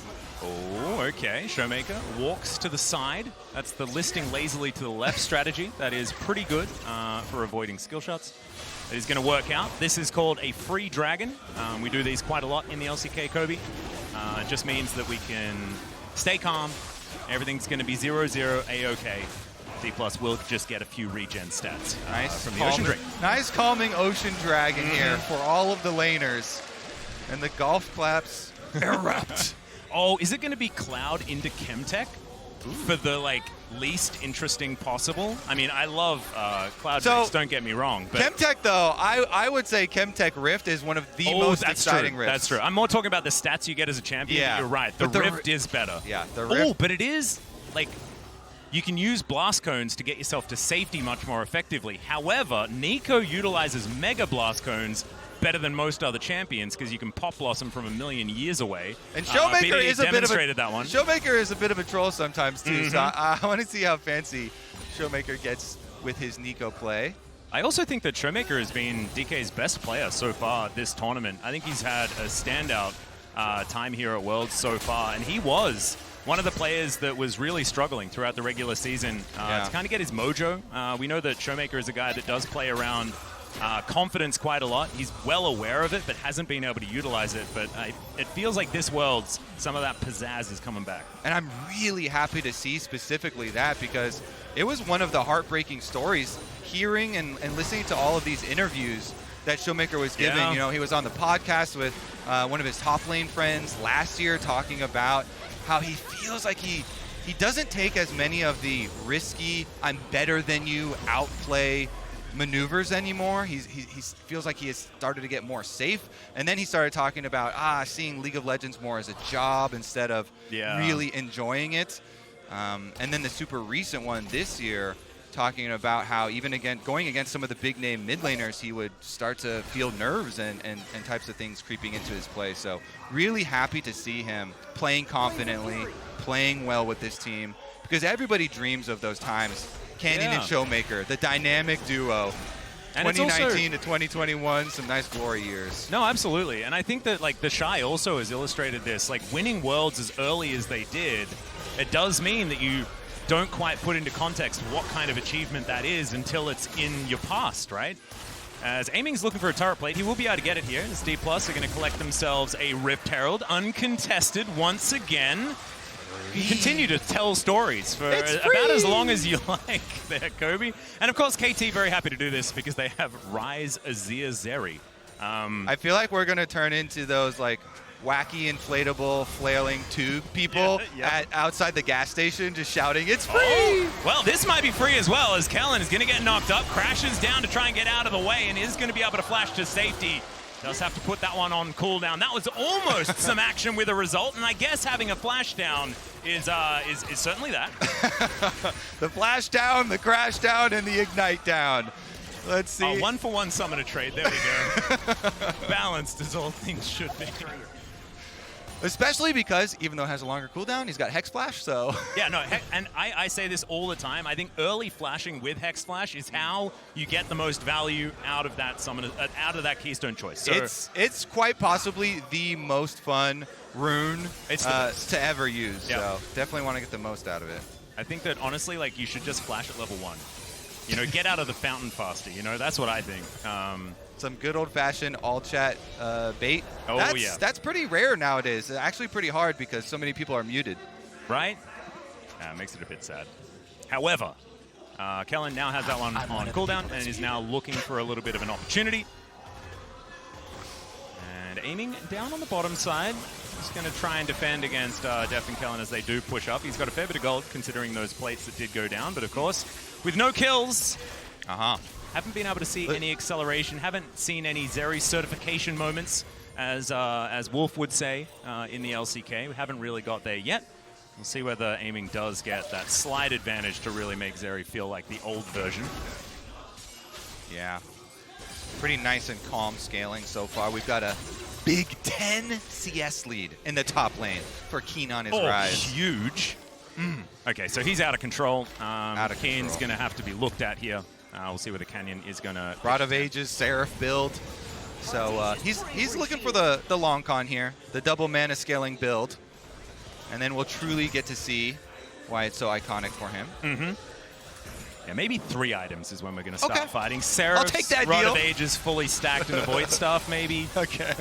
Oh, okay. ShowMaker walks to the side. That's the listing lazily to the left strategy. That is pretty good for avoiding skill shots. It is going to work out. This is called a free dragon. We do these quite a lot in the LCK, Kobe. It just means that we can stay calm. Everything's going to be 0-0, A-OK. Dplus will just get a few regen stats from the Ocean Drake. Nice calming Ocean Dragon here for all of the laners. And the golf claps erupt. Oh, is it going to be Cloud into Chemtech for the least interesting possible? I mean, I love Cloud Drakes, don't get me wrong. But Chemtech, though, I would say Chemtech Rift is one of the most exciting rifts. That's true. I'm more talking about the stats you get as a champion. Yeah. You're right. The Rift is better. Yeah, the Rift. Oh, but it is, you can use Blast Cones to get yourself to safety much more effectively. However, Neeko utilizes Mega Blast Cones better than most other champions because you can pop blossom from a million years away. And ShowMaker is a bit of a that one. ShowMaker is a bit of a troll sometimes too. So I want to see how fancy ShowMaker gets with his Neeko play. I also think that ShowMaker has been DK's best player so far this tournament. I think he's had a standout time here at Worlds so far, and he was one of the players that was really struggling throughout the regular season to kind of get his mojo. We know that ShowMaker is a guy that does play around confidence quite a lot. He's well aware of it, but hasn't been able to utilize it. But it feels like this Worlds, some of that pizzazz is coming back. And I'm really happy to see specifically that, because it was one of the heartbreaking stories hearing and listening to all of these interviews that ShowMaker was giving. Yeah. You know, he was on the podcast with one of his top lane friends last year talking about how he feels like he doesn't take as many of the risky, I'm better than you, outplay maneuvers anymore. He feels like he has started to get more safe, and then he started talking about seeing League of Legends more as a job instead of really enjoying it. And then the super recent one this year, talking about how even going against some of the big name mid laners, he would start to feel nerves and types of things creeping into his play. So really happy to see him playing confidently, playing well with this team, because everybody dreams of those times. Canyon and ShowMaker, the dynamic duo. And 2019 to 2021, some nice glory years. No, absolutely. And I think that the Shy also has illustrated this. Winning Worlds as early as they did, it does mean that you don't quite put into context what kind of achievement that is until it's in your past, right? As Aiming's looking for a turret plate, he will be able to get it here. As Dplus are going to collect themselves a Rift Herald, uncontested once again. You continue to tell stories for about as long as you like there, Kobe. And of course, KT very happy to do this because they have Ryze, Azir, Zeri. I feel like we're going to turn into those wacky inflatable flailing tube people outside the gas station just shouting, "It's free!" Oh, well, this might be free as well, as Kellin is going to get knocked up, crashes down to try and get out of the way, and is going to be able to flash to safety. Does have to put that one on cooldown. That was almost some action with a result, and I guess having a flash down is certainly that. The flash down, the crash down, and the ignite down. Let's see. 1-for-1 summoner trade. There we go. Balanced as all things should be. Especially because even though it has a longer cooldown, he's got Hex Flash, so... Yeah, no, and I say this all the time. I think early flashing with Hex Flash is how you get the most value out of that summon, out of that Keystone choice. So It's quite possibly the most fun rune to ever use, Yep. so definitely want to get the most out of it. I think that honestly, like, you should just flash at level 1. You know, get out of the fountain faster. You know, that's what I think. Some good old-fashioned all-chat bait. Oh, That's pretty rare nowadays. It's actually pretty hard because so many people are muted. Right? Makes it a bit sad. However, Kellin now has that one on cooldown and is now looking for a little bit of an opportunity. And aiming down on the bottom side. He's going to try and defend against Deft and Kellin as they do push up. He's got a fair bit of gold considering those plates that did go down. But of course, with no kills, haven't been able to see any acceleration. Haven't seen any Zeri certification moments, as Wolf would say in the LCK. We haven't really got there yet. We'll see whether aiming does get that slight advantage to really make Zeri feel like the old version. Yeah. Pretty nice and calm scaling so far. We've got a big 10 CS lead in the top lane for Kiin on his Ryze. Huge. Okay, so he's out of control. Kiin's going to have to be looked at here. We'll see where the Canyon is going to... Rod of Ages, Seraph build. So he's looking for the long con here, the double mana scaling build. And then we'll truly get to see why it's so iconic for him. Yeah, maybe 3 items is when we're going to start fighting. Seraph's I'll take that Rod deal. of Ages fully stacked in the Void Stuff, maybe. Okay.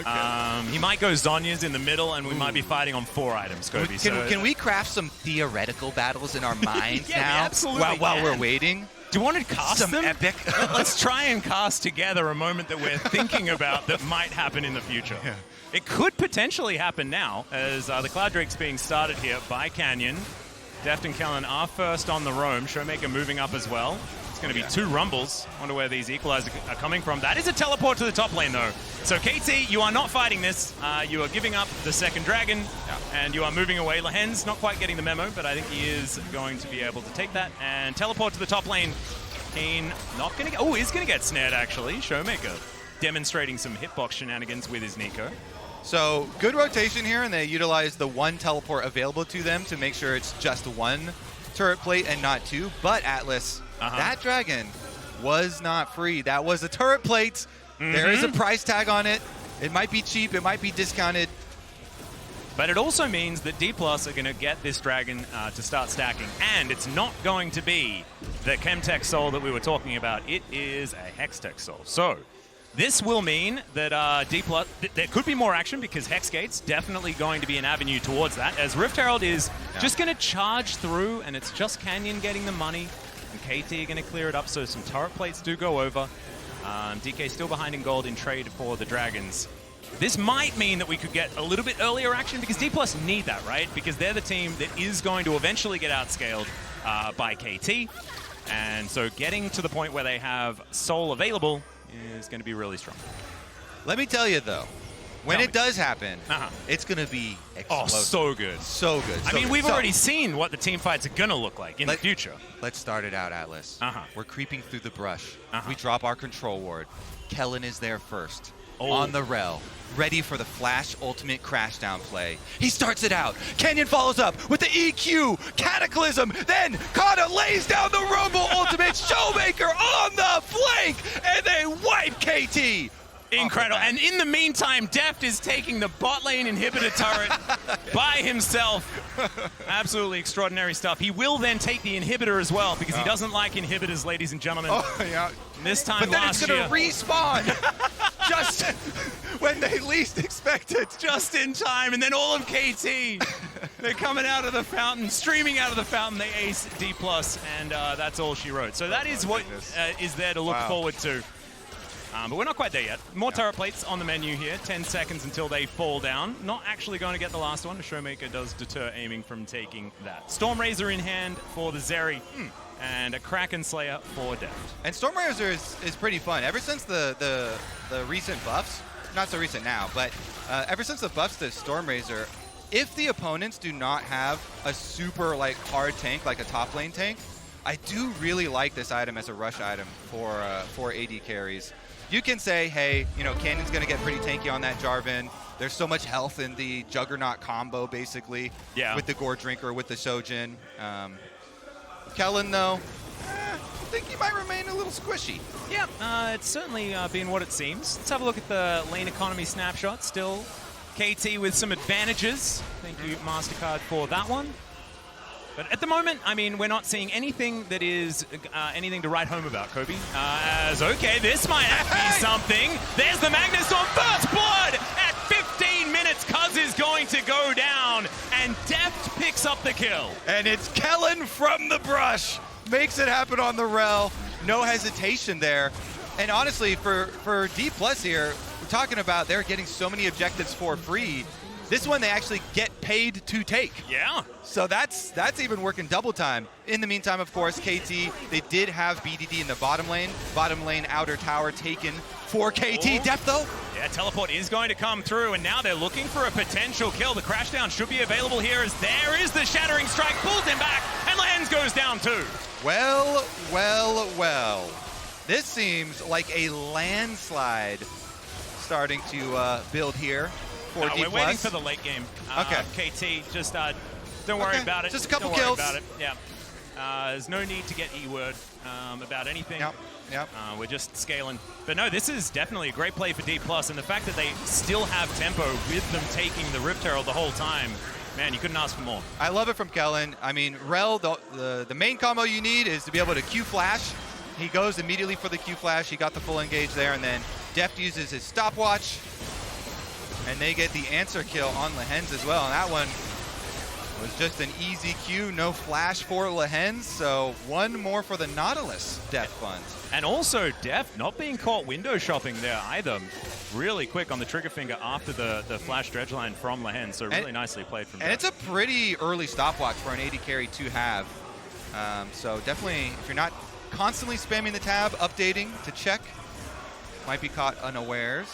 He might go Zonya's in the middle, and we might be fighting on 4 items, Kobe. Can we craft some theoretical battles in our minds Yeah, we now absolutely while can. we're waiting? Do you want to cast Some them? epic. Let's try and cast together a moment that we're thinking about that might happen in the future. Yeah. It could potentially happen now, as the Cloud Drake's being started here by Canyon. Deft and Kellin are first on the roam. ShowMaker moving up as well. It's going to be 2 rumbles. Wonder where these equalizers are coming from. That is a teleport to the top lane, though. So, KT, you are not fighting this. You are giving up the second dragon, and you are moving away. Lehends not quite getting the memo, but I think he is going to be able to take that and teleport to the top lane. Kiin not going to get... Oh, he's going to get snared, actually. ShowMaker demonstrating some hitbox shenanigans with his Neeko. So good rotation here, and they utilize the 1 teleport available to them to make sure it's just 1 turret plate and not 2. But Atlas, that dragon was not free. That was a turret plate. There is a price tag on it. It might be cheap. It might be discounted. But it also means that Dplus are going to get this dragon to start stacking. And it's not going to be the Chemtech Soul that we were talking about. It is a Hextech Soul. So this will mean that Dplus, there could be more action because Hexgate's definitely going to be an avenue towards that, as Rift Herald is just going to charge through, and it's just Canyon getting the money, and KT are going to clear it up, so some turret plates do go over. DK still behind in gold in trade for the dragons. This might mean that we could get a little bit earlier action because Dplus need that, right? Because they're the team that is going to eventually get outscaled by KT. And so getting to the point where they have Soul available is going to be really strong. Let me tell you, though, when it does happen, it's going to be explosive. Oh, so good. So good. I mean, we've already seen what the team fights are going to look like in the future. Let's start it out, Atlas. We're creeping through the brush. We drop our control ward. Kellin is there first. On the Rell, ready for the Flash ultimate crashdown play. He starts it out. Canyon follows up with the EQ, Cataclysm, then Canna lays down the Rumble ultimate, ShowMaker on the flank, and they wipe KT. Incredible. And in the meantime, Deft is taking the bot lane inhibitor turret by himself. Absolutely extraordinary stuff. He will then take the inhibitor as well because he doesn't like inhibitors, ladies and gentlemen. This time But then last it's year. going to respawn just when they least expect it. Just in time. And then all of KT, they're coming out of the fountain, streaming out of the fountain. They ace Dplus, and that's all she wrote. So that is what is there to look forward to. But we're not quite there yet. More turret plates on the menu here. 10 seconds until they fall down. Not actually going to get the last one. ShowMaker does deter aiming from taking that. Stormrazor in hand for the Zeri. And a Kraken Slayer for Deft. And Stormrazor is pretty fun. Ever since the recent buffs, not so recent now, but ever since the buffs to Stormrazor, if the opponents do not have a super hard tank, like a top lane tank, I do really like this item as a rush item for AD carries. you can say, hey, you know, Cannon's going to get pretty tanky on that Jarvan. There's so much health in the Juggernaut combo, basically, with the Gore Drinker, with the Shojin. Kellin, though, I think he might remain a little squishy. Yeah, it's certainly been what it seems. Let's have a look at the lane economy snapshot. Still KT with some advantages. Thank you, MasterCard, for that one. But at the moment, I mean, we're not seeing anything that is anything to write home about, Kobe. As, okay, this might be something. There's the Magnus on first blood at 15 minutes. Cuzz is going to go down, and Deft picks up the kill. And it's Kellin from the brush. Makes it happen on the Rell. No hesitation there. And honestly, for Dplus here, we're talking about they're getting so many objectives for free. This one they actually get paid to take. Yeah. So that's even working double time. In the meantime, of course, KT, they did have BDD in the bottom lane. Bottom lane outer tower taken for KT. Deft though. Yeah, teleport is going to come through, and now they're looking for a potential kill. The crashdown should be available here as there is the Shattering Strike, pulls him back, and Lehends goes down too. Well, well, well. This seems like a landslide starting to build here. We're waiting for the late game. Okay. KT, just don't worry about it. Just a couple don't kills. Worry about it. Yeah. There's no need to get E-word about anything. Yep. We're just scaling. But no, this is definitely a great play for Dplus, and the fact that they still have tempo with them taking the Rift Herald the whole time, man, you couldn't ask for more. I love it from Kellin. I mean, Rell, the main combo you need is to be able to Q flash. He goes immediately for the Q flash. He got the full engage there, and then Deft uses his stopwatch. And they get the answer kill on Lehends as well. And that one was just an easy Q, no flash for Lehends. So one more for the Nautilus Deft fund. And also Deft not being caught window shopping there either. Really quick on the trigger finger after the flash dredge line from Lehends. So really nicely played from Deft. And it's a pretty early stopwatch for an AD carry to have. So definitely, if you're not constantly spamming the tab, updating to check, might be caught unawares.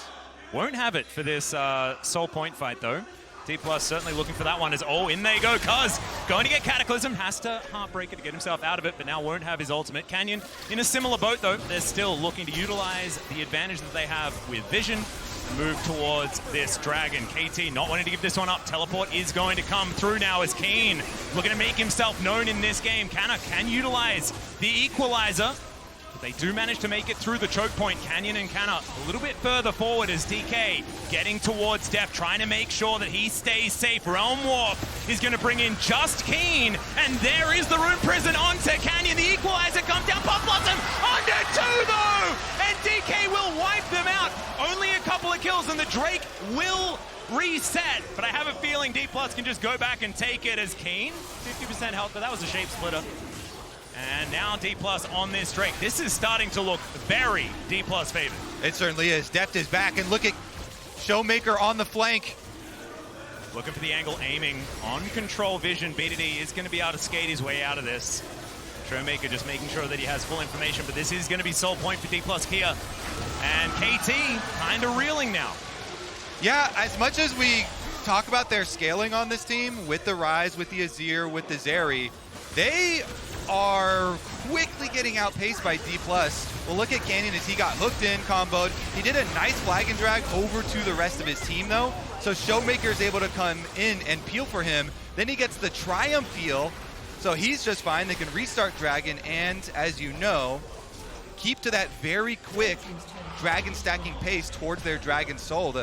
Won't have it for this soul point fight, though. Dplus certainly looking for that one as, oh, in they go. Cuzz going to get Cataclysm, has to Heartbreaker to get himself out of it, but now won't have his ultimate. Canyon in a similar boat, though. They're still looking to utilize the advantage that they have with Vision and move towards this Dragon. KT not wanting to give this one up. Teleport is going to come through now as Kiin looking to make himself known in this game. Canna can utilize the Equalizer. They do manage to make it through the choke point. Canyon and Canna a little bit further forward as DK getting towards Deft, trying to make sure that he stays safe. Realm Warp is going to bring in just Kiin, and there is the Rune Prison onto Canyon. The Equalizer comes down, Pop Blossom under two though, and DK will wipe them out. Only a couple of kills, and the Drake will reset, but I have a feeling Dplus can just go back and take it as Kiin. 50% health, but that was a shape splitter. And now Dplus on this Drake. This is starting to look very Dplus favored. It certainly is. Deft is back, and look at ShowMaker on the flank. Looking for the angle, aiming on control vision. BDD is going to be able to skate his way out of this. ShowMaker just making sure that he has full information, but this is going to be soul point for Dplus KIA. And KT kind of reeling now. Yeah, as much as we talk about their scaling on this team with the Ryze, with the Azir, with the Zeri, they are quickly getting outpaced by Dplus. Well, look at Canyon as he got hooked in, comboed. He did a nice flag and drag over to the rest of his team, though. So ShowMaker is able to come in and peel for him. Then he gets the Triumph peel, so he's just fine. They can restart Dragon, and as you know, keep to that very quick Dragon stacking pace towards their Dragon Soul.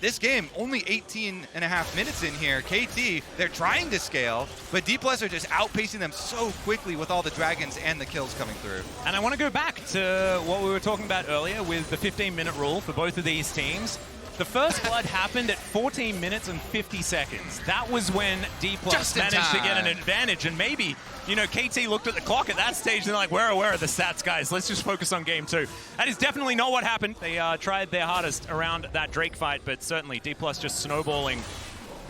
This game, only 18.5 minutes in here. KT, they're trying to scale, but Dplus are just outpacing them so quickly with all the dragons and the kills coming through. And I want to go back to what we were talking about earlier with the 15-minute rule for both of these teams. The first blood happened at 14 minutes and 50 seconds. That was when Dplus managed to get an advantage, and maybe, you know, KT looked at the clock at that stage and they're like, where are the stats, guys? Let's just focus on game two. That is definitely not what happened. They tried their hardest around that Drake fight, but certainly Dplus just snowballing,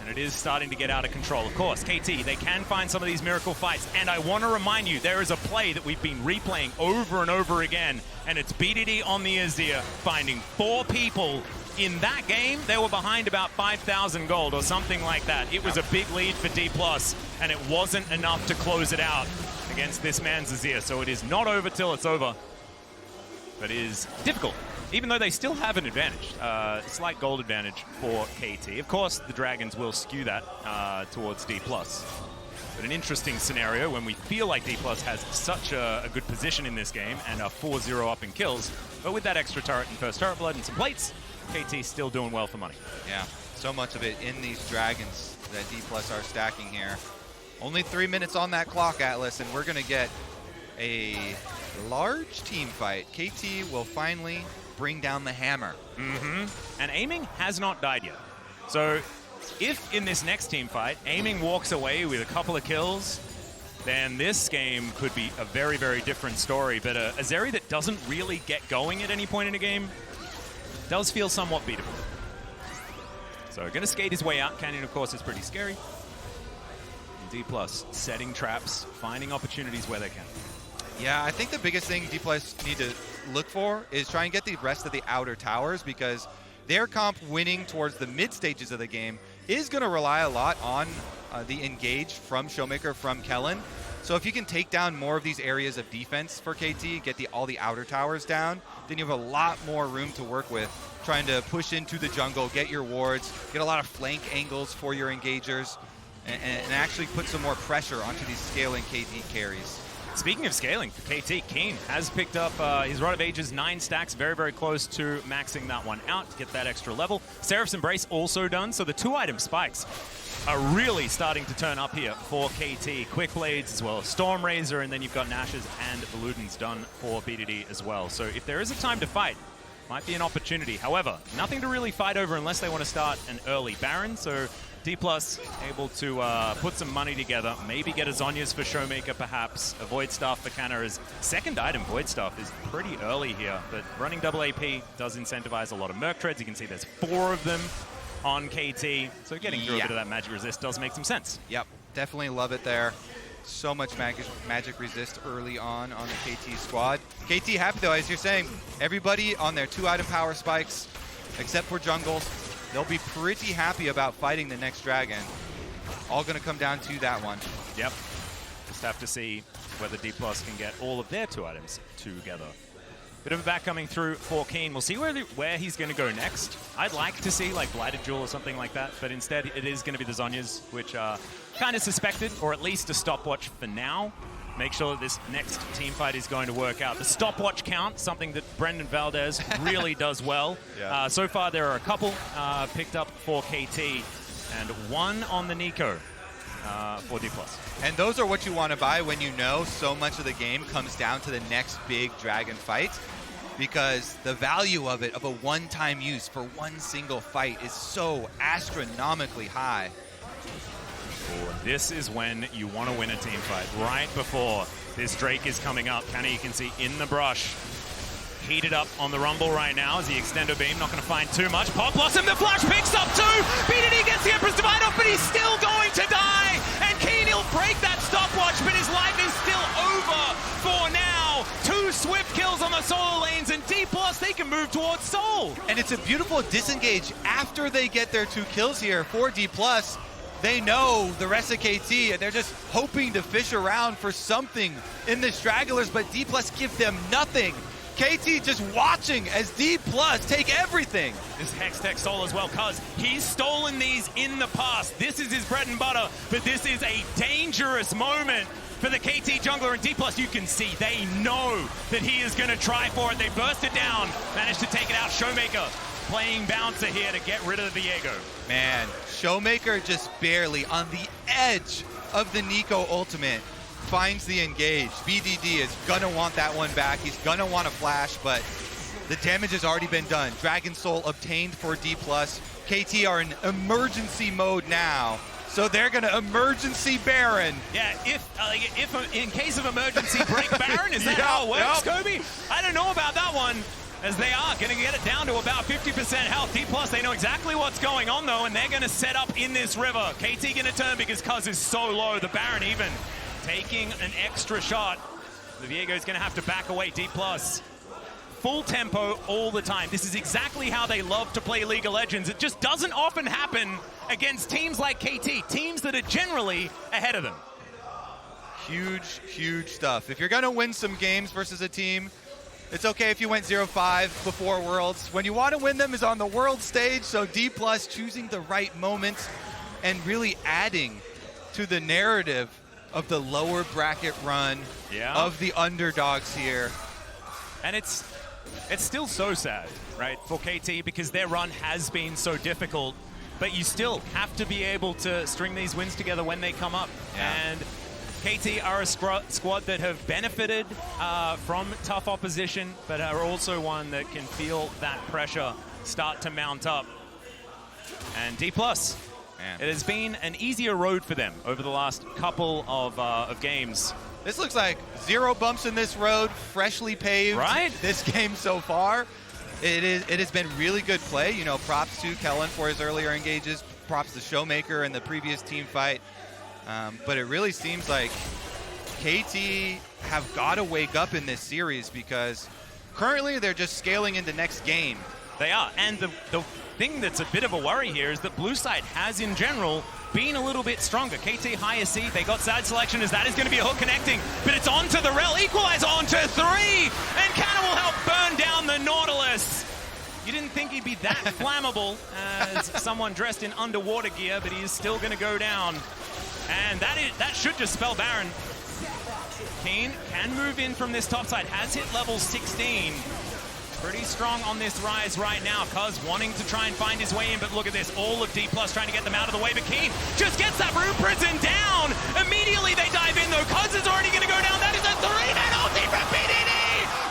and it is starting to get out of control. Of course, KT, they can find some of these miracle fights, and I want to remind you, there is a play that we've been replaying over and over again, and it's BDD on the Azir, finding 4 people. In that game, they were behind about 5,000 gold or something like that. It was a big lead for Dplus, and it wasn't enough to close it out against this man's Azir. So it is not over till it's over, but it is difficult even though they still have an advantage, slight gold advantage for KT. Of course, the Dragons will skew that towards Dplus. But an interesting scenario when we feel like Dplus has such a good position in this game and are 4-0 up in kills. But with that extra turret and first turret blood and some plates, KT still doing well for money. Yeah, so much of it in these Dragons that Dplus are stacking here. Only 3 minutes on that clock, Atlas, and we're going to get a large team fight. KT will finally bring down the hammer. And aiming has not died yet. So if in this next team fight, aiming walks away with a couple of kills, then this game could be a very, very different story. But a Zeri that doesn't really get going at any point in a game does feel somewhat beatable. So going to skate his way out. Canyon, of course, is pretty scary. And Dplus setting traps, finding opportunities where they can. Yeah, I think the biggest thing Dplus need to look for is try and get the rest of the outer towers, because their comp winning towards the mid stages of the game is going to rely a lot on the engage from ShowMaker, from Kellin. So if you can take down more of these areas of defense for KT, get all the outer towers down, then you have a lot more room to work with, trying to push into the jungle, get your wards, get a lot of flank angles for your engagers, and actually put some more pressure onto these scaling KT carries. Speaking of scaling for KT, Kiin has picked up his Rod of Ages 9 stacks, very, very close to maxing that one out to get that extra level. Seraph's Embrace also done, so the 2-item spikes are really starting to turn up here for KT. Quick Blades as well as Storm Razor, and then you've got Nash's and Ludens done for BDD as well. So if there is a time to fight, might be an opportunity. However, nothing to really fight over unless they want to start an early Baron. So Dplus able to put some money together, maybe get a Zhonya's for ShowMaker perhaps, a Void Staff for Canna. His second item, Void Staff, is pretty early here, but running double AP does incentivize a lot of Merc Treads. You can see there's 4 of them on KT, so getting through a bit of that magic resist does make some sense. Yep, definitely love it there. So much magic resist early on the KT squad. KT happy though, as you're saying, everybody on their 2-item power spikes, except for jungles. They'll be pretty happy about fighting the next dragon. All going to come down to that one. Yep. Just have to see whether Dplus can get all of their 2 items together. Bit of a back coming through for Kiin. We'll see where he's going to go next. I'd like to see like Blighted Jewel or something like that, but instead it is going to be the Zhonya's, which are kind of suspected, or at least a stopwatch for now. Make sure that this next team fight is going to work out. The stopwatch count, something that Brendan Valdez really does well. Yeah. So far there are a couple picked up for KT and 1 on the Neeko for Dplus. And those are what you want to buy when you know so much of the game comes down to the next big dragon fight, because the value of it, of a one-time use for one single fight, is so astronomically high. This is when you want to win a team fight, right before this Drake is coming up. Canna, you can see in the brush, heated up on the Rumble right now as the Extendo Beam, not going to find too much. Pop Blossom, the flash picks up 2! BDD gets the Empress Divide off, but he's still going to die! And Kiin, he'll break that stopwatch, but his life is still over for now! 2 swift kills on the solo lanes, and Dplus, they can move towards Soul! And it's a beautiful disengage after they get their 2 kills here for Dplus. They know the rest of KT, and they're just hoping to fish around for something in the stragglers, but Dplus give them nothing. KT just watching as Dplus take everything. This Hextech Soul as well, Cuzz, he's stolen these in the past. This is his bread and butter, but this is a dangerous moment for the KT jungler, and Dplus, you can see, they know that he is going to try for it. They burst it down, managed to take it out. ShowMaker playing bouncer here to get rid of the Viego. Man, ShowMaker just barely on the edge of the Neeko ultimate finds the engage. BDD is gonna want that one back. He's gonna want a flash, but the damage has already been done. Dragon Soul obtained for Dplus. KT are in emergency mode now, so they're gonna emergency Baron. Yeah, if in case of emergency break Baron, is that how it works, Kobe? I don't know about that one, as they are going to get it down to about 50% health. Dplus, they know exactly what's going on though, and they're going to set up in this river. KT going to turn because Cuzz is so low. The Baron even taking an extra shot. The Viego's going to have to back away. Dplus, full tempo all the time. This is exactly how they love to play League of Legends. It just doesn't often happen against teams like KT, teams that are generally ahead of them. Huge, huge stuff. If you're going to win some games versus a team It's okay if you went 0-5 before Worlds. When you want to win them is on the world stage, so Dplus choosing the right moments and really adding to the narrative of the lower bracket run of the underdogs here. And it's still so sad, right, for KT, because their run has been so difficult, but you still have to be able to string these wins together when they come up. And KT are a squad that have benefited from tough opposition, but are also one that can feel that pressure start to mount up. And Dplus, it has been an easier road for them over the last couple of games. This looks like 0 bumps in this road, freshly paved. Right? This game so far. It has been really good play. You know, props to Kellin for his earlier engages. Props to ShowMaker in the previous team fight. But it really seems like KT have got to wake up in this series because currently they're just scaling into next game. They are. And the thing that's a bit of a worry here is that blue side has, in general, been a little bit stronger. KT higher C, they got side selection as that is going to be a hook connecting, but it's onto the Rell, equalize onto 3, and Canna will help burn down the Nautilus. You didn't think he'd be that flammable as someone dressed in underwater gear, but he is still going to go down. And that should just spell Baron. Kiin can move in from this top side, has hit level 16. Pretty strong on this Ryze right now. Cuzz wanting to try and find his way in, but look at this. All of Dplus trying to get them out of the way, but Kiin just gets that room prison down. Immediately they dive in though. Cuzz is already going to go down. That is a 3-man ulti from BDD.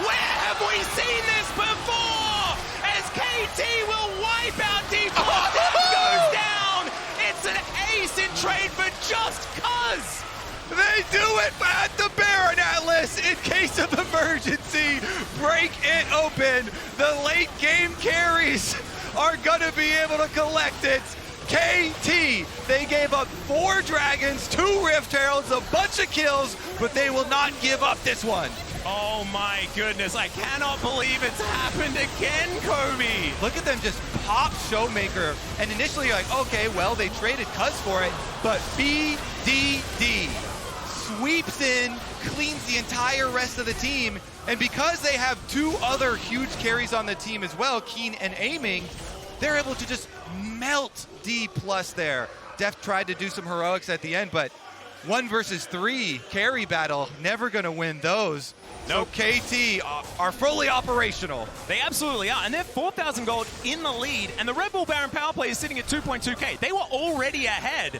Where have we seen this before? As KT will wipe out Dplus. That goes down. It's an ace in trade for just Cuzz. They do it at the Baron Atlas in case of emergency. Break it open. The late game carries are gonna be able to collect it. KT, they gave up 4 dragons, 2 Rift Heralds, a bunch of kills, but they will not give up this one. Oh my goodness, I cannot believe it's happened again, Kobe. Look at them just pop ShowMaker, and initially you're like, okay, well, they traded Cuzz for it, but BDD sweeps in, cleans the entire rest of the team, and because they have 2 other huge carries on the team as well, Kiin and Aiming, they're able to just melt Dplus there. Deft tried to do some heroics at the end, but 1 versus 3 carry battle, never gonna win those. Nope. So KT are fully operational. They absolutely are, and they're 4,000 gold in the lead, and the Red Bull Baron power play is sitting at 2.2k. They were already ahead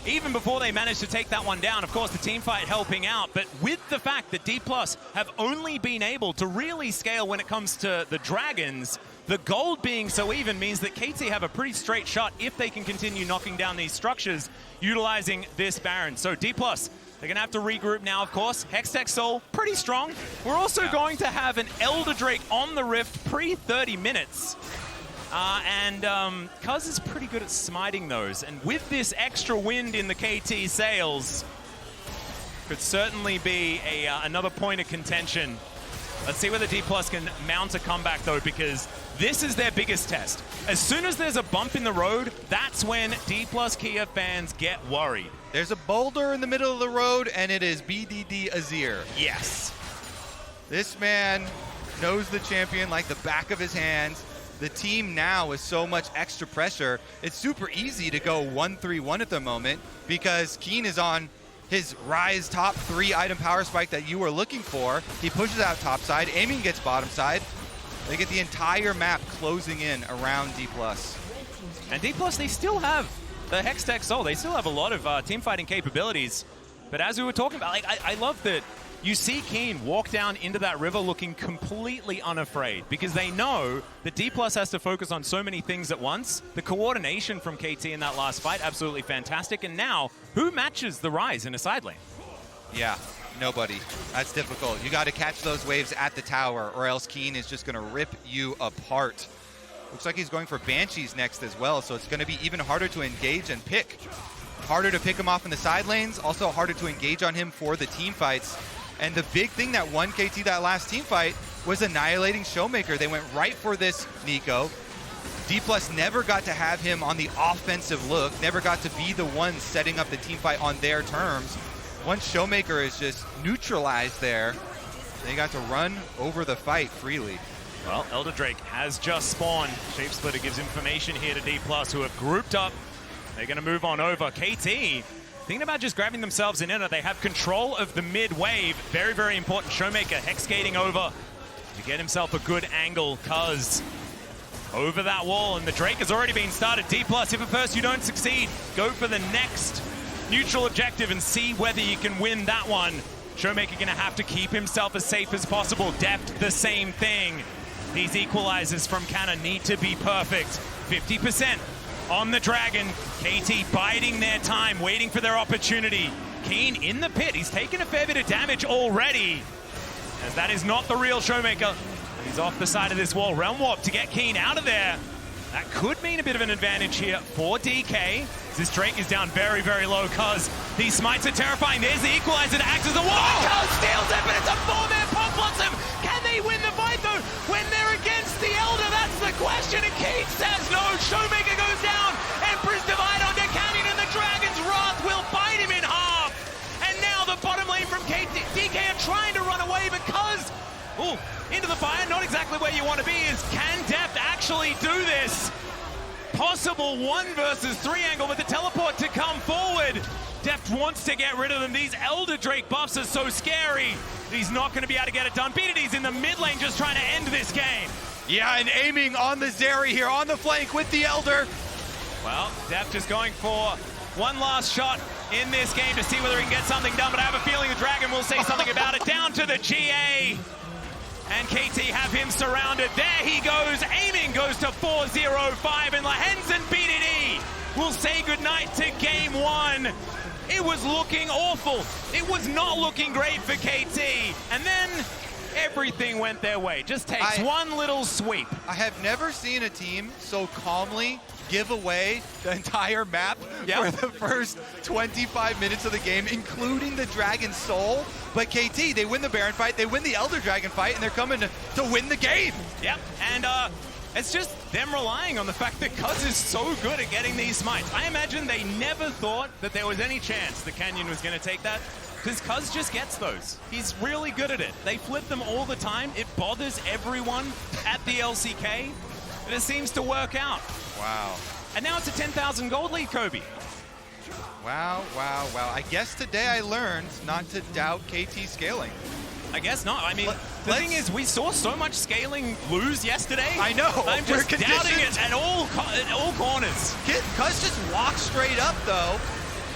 even before they managed to take that one down. Of course, the team fight helping out, but with the fact that Dplus have only been able to really scale when it comes to the dragons, the gold being so even means that KT have a pretty straight shot if they can continue knocking down these structures utilizing this Baron. So Dplus, they're going to have to regroup now, of course. Hextech Soul, pretty strong. We're also going to have an Elder Drake on the Rift pre-30 minutes. Cuzz is pretty good at smiting those. And with this extra wind in the KT sails, could certainly be another point of contention. Let's see whether Dplus can mount a comeback, though, because this is their biggest test. As soon as there's a bump in the road, that's when Dplus KIA fans get worried. There's a boulder in the middle of the road, and it is BDD Azir. Yes. This man knows the champion like the back of his hands. The team now with so much extra pressure, it's super easy to go 1-3-1 at the moment because Kiin is on his Ryze top 3 item power spike that you were looking for. He pushes out top side, Aiming gets bottom side. They get the entire map closing in around Dplus. And Dplus, they still have the Hextech Soul. They still have a lot of team fighting capabilities. But as we were talking about, like, I love that you see Kiin walk down into that river looking completely unafraid because they know that Dplus has to focus on so many things at once. The coordination from KT in that last fight, absolutely fantastic. And now, who matches the Ryze in a side lane? Yeah, nobody. That's difficult. You got to catch those waves at the tower or else Kiin is just going to rip you apart. Looks like he's going for Banshees next as well, so it's going to be even harder to engage and pick. Harder to pick him off in the side lanes, also harder to engage on him for the team fights. And the big thing that won KT that last team fight was annihilating ShowMaker. They went right for this Neeko. Dplus never got to have him on the offensive look, never got to be the one setting up the team fight on their terms. Once ShowMaker is just neutralized there, they got to run over the fight freely. Well, Elder Drake has just spawned. Shapesplitter gives information here to Dplus, who have grouped up. They're going to move on over. KT, thinking about just grabbing themselves an inner. They have control of the mid wave. Very, very important. ShowMaker hex skating over to get himself a good angle. Cuzz over that wall, and the Drake has already been started. Dplus, if at first you don't succeed, go for the next neutral objective and see whether you can win that one. ShowMaker going to have to keep himself as safe as possible. Deft, the same thing. These equalizers from Canna need to be perfect. 50% on the Dragon. KT biding their time, waiting for their opportunity. Kiin in the pit. He's taken a fair bit of damage already, as that is not the real ShowMaker. He's off the side of this wall. Realm Warp to get Kiin out of there. That could mean a bit of an advantage here for DK. This Drake is down very, very low. Cuzz, these smites are terrifying. There's the equalizer that acts as a wall. Cuzz steals it, but it's a 4-man pop blossom. Can they win the fight though when they're against the Elder? That's the question. And Kiin says no. ShowMaker goes down. Emperor's Divide onto Canyon, and the Dragon's Wrath will bite him in half. And now the bottom lane from DK are trying to run away, but Cuzz, ooh, into the fire, not exactly where you want to be. Can Deft actually do this? Possible 1 versus 3 angle with the teleport to come forward. Deft wants to get rid of them. These Elder Drake buffs are so scary. He's not going to be able to get it done. BDD's in the mid lane just trying to end this game. Yeah, and aiming on the Zeri here on the flank with the Elder. Well, Deft is going for one last shot in this game to see whether he can get something done, but I have a feeling the Dragon will say something about it. Down to the GA. And KT have him surrounded. There he goes. Aiming goes to 4-0-5. And Lehends and BDD will say goodnight to game 1. It was looking awful. It was not looking great for KT. And then everything went their way. Just takes one little sweep. I have never seen a team so calmly give away the entire map for the first 25 minutes of the game, including the Dragon Soul. But KT, they win the Baron fight, they win the Elder Dragon fight, and they're coming to win the game. Yep, and it's just them relying on the fact that Cuzz is so good at getting these smites. I imagine they never thought that there was any chance the Canyon was going to take that, because Cuzz just gets those. He's really good at it. They flip them all the time. It bothers everyone at the LCK, but it seems to work out. Wow. And now it's a 10,000 gold lead, Kobe. Wow, wow, wow. I guess today I learned not to doubt KT scaling. I guess not. I mean, the thing is, we saw so much scaling lose yesterday. I know. I'm just doubting it at all corners. Cuzz just walks straight up, though,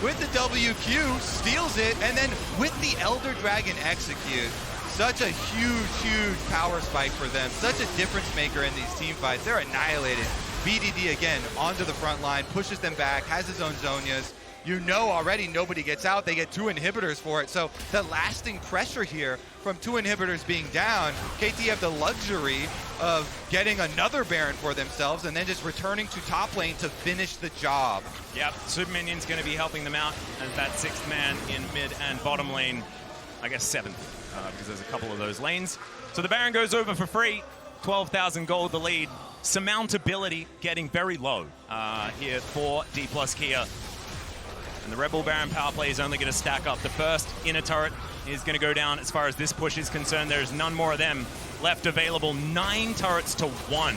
with the WQ, steals it, and then with the Elder Dragon execute. Such a huge, huge power spike for them. Such a difference maker in these team fights. They're annihilated. BDD, again, onto the front line, pushes them back, has his own Zonias. You know already nobody gets out. They get 2 inhibitors for it. So the lasting pressure here from 2 inhibitors being down, KT have the luxury of getting another Baron for themselves and then just returning to top lane to finish the job. Yep, Super Minion's going to be helping them out as that 6th man in mid and bottom lane. I guess 7th, because there's a couple of those lanes. So the Baron goes over for free. 12,000 gold the lead. Surmountability getting very low here for Dplus KIA. And the Rebel Baron power play is only going to stack up. The first inner turret is going to go down as far as this push is concerned. There's none more of them left available. 9 turrets to 1.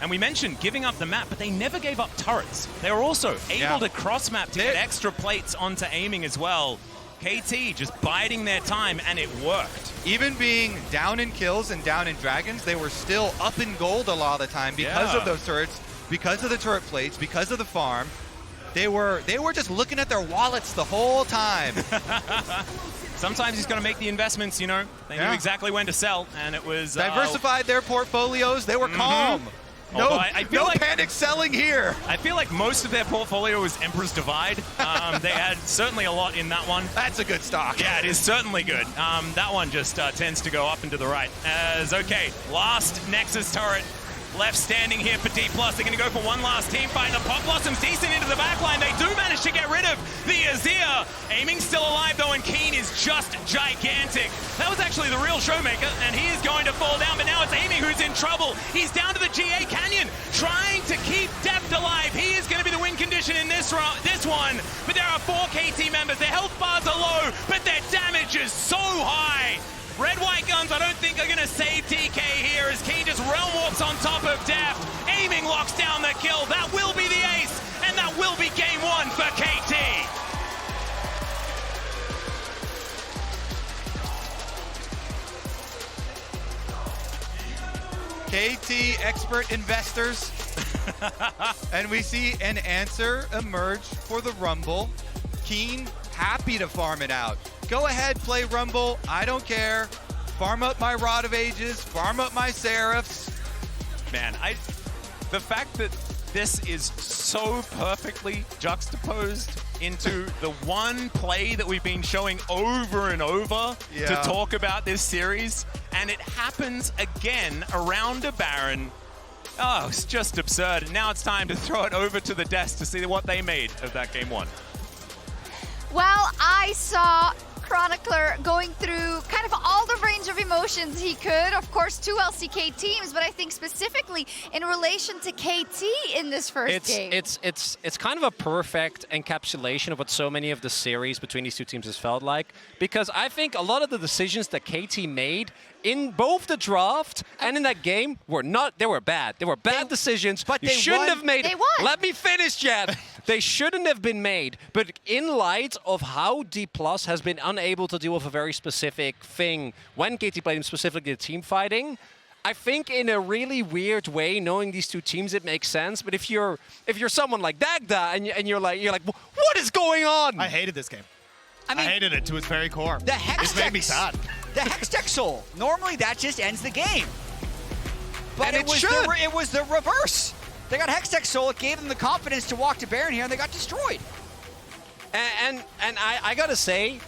And we mentioned giving up the map, but they never gave up turrets. They were also able to cross-map to get extra plates onto aiming as well. KT just biding their time, and it worked. Even being down in kills and down in dragons, they were still up in gold a lot of the time because of those turrets, because of the turret plates, because of the farm. They were just looking at their wallets the whole time. Sometimes he's going to make the investments, you know. They knew exactly when to sell, and it was... Diversified their portfolios. They were calm. No, I feel like panic selling here. I feel like most of their portfolio was Emperor's Divide. They had certainly a lot in that one. That's a good stock. Yeah, it is certainly good. That one just tends to go up and to the right. Last Nexus turret left standing here for Dplus. They're going to go for one last team fight. The Pop Blossom's decent into the back line. They do manage to get rid of the Azir. Aiming still alive though, and Kiin is just gigantic. That was actually the real ShowMaker, and he is going to fall down, but now it's Aiming who's in trouble. He's down to the GA Canyon, trying to keep Deft alive. He is going to be the win condition in this one, but there are 4 KT members. Their health bars are low, but their damage is so high. Red-white guns gonna save TK here as Kiin just realm walks on top of Deft. Aiming locks down the kill. That will be the ace, and that will be game one for KT. KT expert investors. And we see an answer emerge for the Rumble. Kiin happy to farm it out. Go ahead, play Rumble. I don't care. Farm up my Rod of Ages. Farm up my Seraphs. Man, the fact that this is so perfectly juxtaposed into the one play that we've been showing over and over to talk about this series, and it happens again around a Baron. Oh, it's just absurd. And now it's time to throw it over to the desk to see what they made of that game one. Well, I saw Chronicler going through kind of all the range of emotions he could. Of course, 2 LCK teams, but I think specifically in relation to KT in this first game. It's kind of a perfect encapsulation of what so many of the series between these two teams has felt like, because I think a lot of the decisions that KT made in both the draft and in that game were bad. They were bad decisions, but they shouldn't have made. They won. Let me finish, Jeb. They shouldn't have been made, but in light of how Dplus has been unable to deal with a very specific thing when KT played him, specifically the team fighting, I think in a really weird way, knowing these two teams, it makes sense. But if you're someone like Dagda and you're like, what is going on? I hated this game. I mean, I hated it to its very core. The Hex It made me sad. The Hextech Soul. Normally that just ends the game. But And it it was should. it was the reverse. They got Hextech Soul. It gave them the confidence to walk to Baron here, and they got destroyed. And I gotta say,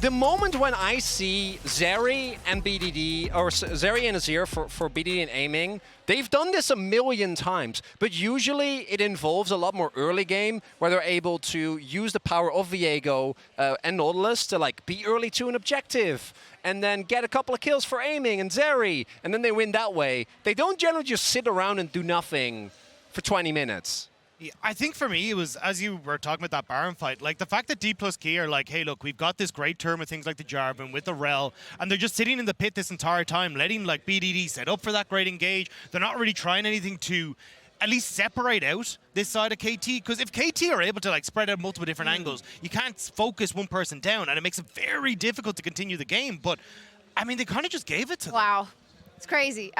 the moment when I see Zeri and BDD, or Zeri and Azir for BDD and aiming, they've done this a million times, but usually it involves a lot more early game where they're able to use the power of Viego and Nautilus to like be early to an objective and then get a couple of kills for aiming and Zeri, and then they win that way. They don't generally just sit around and do nothing for 20 minutes. Yeah, I think for me, it was, as you were talking about that Baron fight, like the fact that Dplus KIA are like, hey, look, we've got this great term with things like the Jarvan, with the Rell, and they're just sitting in the pit this entire time, letting like BDD set up for that great engage. They're not really trying anything to at least separate out this side of KT, because if KT are able to like spread out multiple different angles, you can't focus one person down, and it makes it very difficult to continue the game. But, I mean, they kind of just gave it to them. Wow. It's crazy.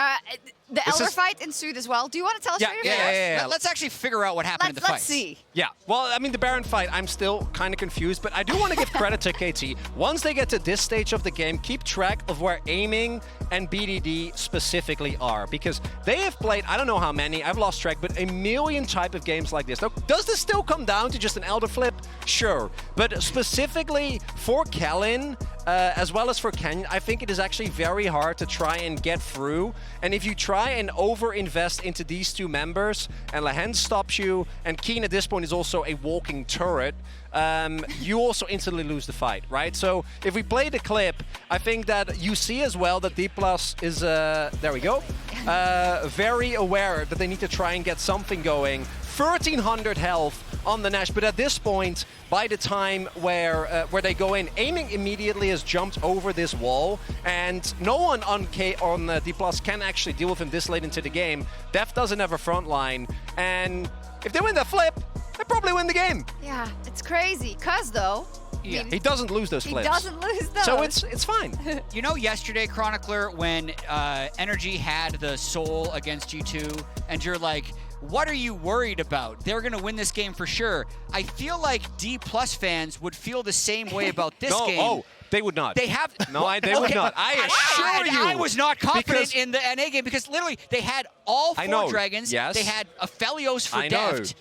The Elder fight ensued as well. Do you want to tell us about your Yeah. Let's actually figure out what happened in the fight. Let's see. Yeah, well, I mean, the Baron fight, I'm still kind of confused, but I do want to give credit to KT. Once they get to this stage of the game, keep track of where aiming and BDD specifically are, because they have played, I don't know how many, I've lost track, but a million type of games like this. Now, does this still come down to just an Elder flip? Sure, but specifically for Kellin, as well as for Canna, I think it is actually very hard to try and get through. And if you try and over-invest into these two members, and Lehends stops you, and Kiin at this point is also a walking turret, you also instantly lose the fight, right? So if we play the clip, I think that you see as well that Dplus is, there we go, very aware that they need to try and get something going. 1,300 health on the Nash, but at this point, by the time where they go in, aiming immediately has jumped over this wall, and no one on Dplus can actually deal with him this late into the game. Deft doesn't have a front line, and if they win the flip, they probably win the game. Yeah, it's crazy. Cuzz, though, Yeah, he doesn't lose those flips. He doesn't lose those. So it's fine. You know, yesterday, Chronicler, when Energy had the soul against you two, and you're like, what are you worried about? They're going to win this game for sure. I feel like Dplus fans would feel the same way about this game. Oh, they would not. They have... No, they would not. I assure you. I was not confident in the NA game because literally they had all four dragons. Yes. They had Aphelios for I know. Deft.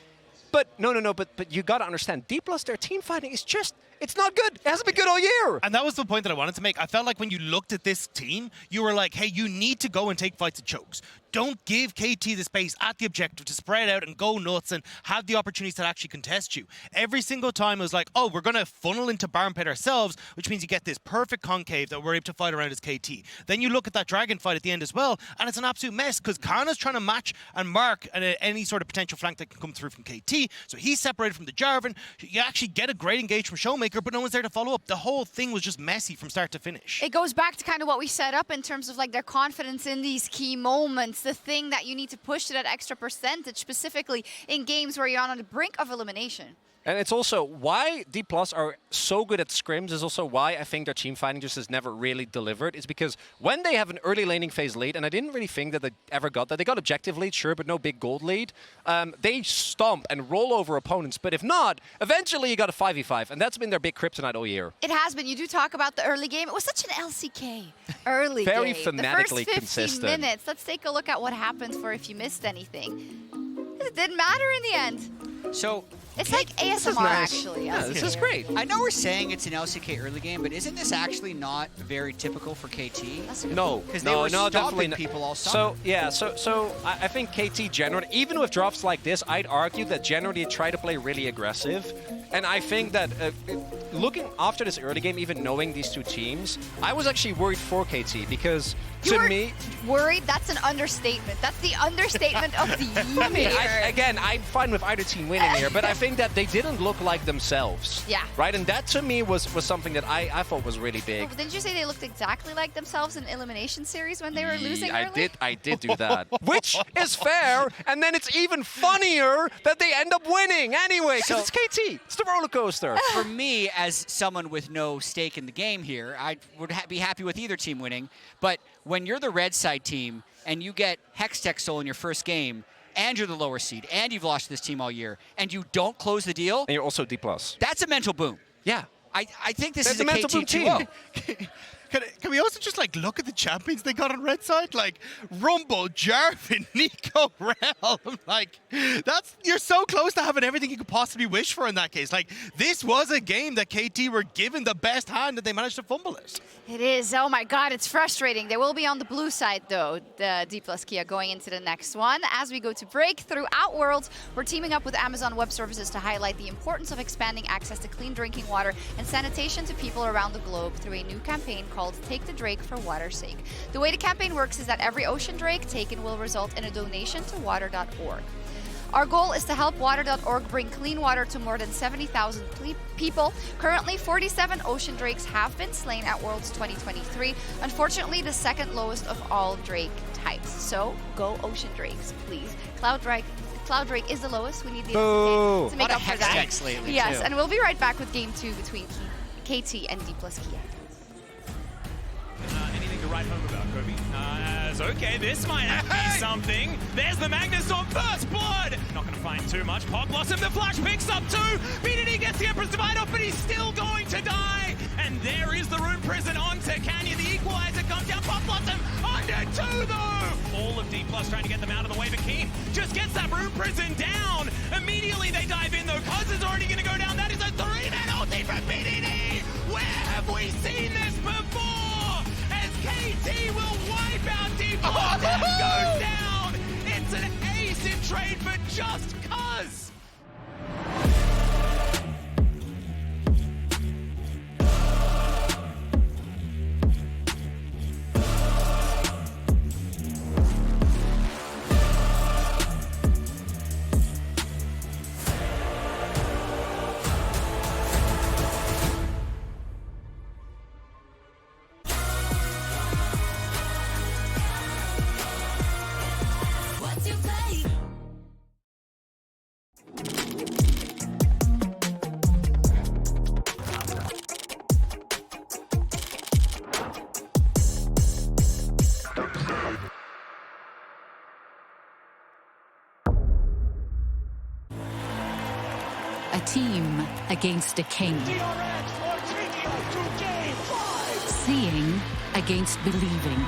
But no, but you got to understand, Dplus, their team fighting is just, it's not good. It hasn't been good all year. And that was the point that I wanted to make. I felt like when you looked at this team, you were like, hey, you need to go and take fights at chokes. Don't give KT the space at the objective to spread out and go nuts and have the opportunities to actually contest you. Every single time it was like, oh, we're going to funnel into Baron Pit ourselves, which means you get this perfect concave that we're able to fight around as KT. Then you look at that dragon fight at the end as well, and it's an absolute mess because Canna's trying to match and mark any sort of potential flank that can come through from KT. So he's separated from the Jarvan. You actually get a great engage from ShowMaker, ShowMaker, but no one's there to follow up. The whole thing was just messy from start to finish. It goes back to kind of what we set up in terms of like their confidence in these key moments, the thing that you need to push to that extra percentage, specifically in games where you're on the brink of elimination. And it's also why Dplus are so good at scrims is also why I think their team fighting just has never really delivered. It's because when they have an early laning phase lead, and I didn't really think that they ever got that. They got objective lead, sure, but no big gold lead. They stomp and roll over opponents. But if not, eventually you got a 5v5. And that's been their big kryptonite all year. It has been. You do talk about the early game. It was such an LCK early Very game. fanatically the first 15 consistent. minutes. Let's take a look at what happens for if you missed anything. It didn't matter in the end. So it's like ASMR, actually. Yeah, this is great. I know we're saying it's an LCK early game, but isn't this actually not very typical for KT? No, because they were stopping people all summer. So yeah, so I think KT generally, even with drops like this, I'd argue that generally they try to play really aggressive, and I think that looking after this early game, even knowing these two teams, I was actually worried for KT because to me, worried. That's an understatement. That's the understatement of the year. I mean, again, I'm fine with either team winning here, but I think that they didn't look like themselves. Yeah. Right, and that to me was something that I thought was really big. Oh, but didn't you say they looked exactly like themselves in Elimination Series when they were losing early? I did do that, which is fair, and then it's even funnier that they end up winning anyway, because it's KT. It's the roller coaster. For me, as someone with no stake in the game here, I would be happy with either team winning, but when you're the red side team and you get Hextech Soul in your first game, and you're the lower seed, and you've lost to this team all year, and you don't close the deal, and you're also Dplus. That's a mental boom. Yeah. I think this That's is a mental KT boom team. Can we also just like look at the champions they got on red side? Like Rumble, Jarvan, Neeko, Rell. Like you're so close to having everything you could possibly wish for in that case. Like this was a game that KT were given the best hand and they managed to fumble it. It is. Oh my God, it's frustrating. They will be on the blue side though, the Dplus KIA going into the next one. As we go to break throughout Worlds, we're teaming up with Amazon Web Services to highlight the importance of expanding access to clean drinking water and sanitation to people around the globe through a new campaign called Take the Drake for Water's Sake. The way the campaign works is that every ocean drake taken will result in a donation to water.org. Our goal is to help water.org bring clean water to more than 70,000 people. Currently, 47 ocean drakes have been slain at Worlds 2023. Unfortunately, the second lowest of all drake types. So, go ocean drakes, please. Cloud Drake is the lowest. We need the Boo. to make up for that. Lately Yes, too. and we'll be right back with Game 2 between KT and Dplus KIA. Anything to write home about, Kobe? Okay, this might have to be something. There's the Magnus on first blood. Not going to find too much. Pop Blossom, the flash picks up two. BDD gets the Empress Divide off, but he's still going to die. And there is the Rune Prison onto Canna. The equalizer comes down. Pop Blossom under two, though. All of Dplus trying to get them out of the way, but Kiin just gets that Rune Prison down. Immediately they dive in, though. Cuzz is already going to go down. That is a three-man ulti from BDD. Where have we seen this before? KT will wipe out Dplus. That goes down. It's an ace in trade for just Cuzz. What's your play? A team against a king. Seeing against believing.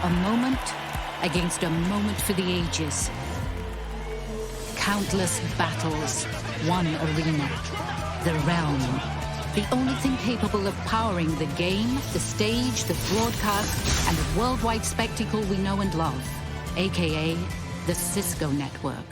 A moment against a moment for the ages. Countless battles, one arena. The realm. The only thing capable of powering the game, the stage, the broadcast, and the worldwide spectacle we know and love. AKA the Cisco Network.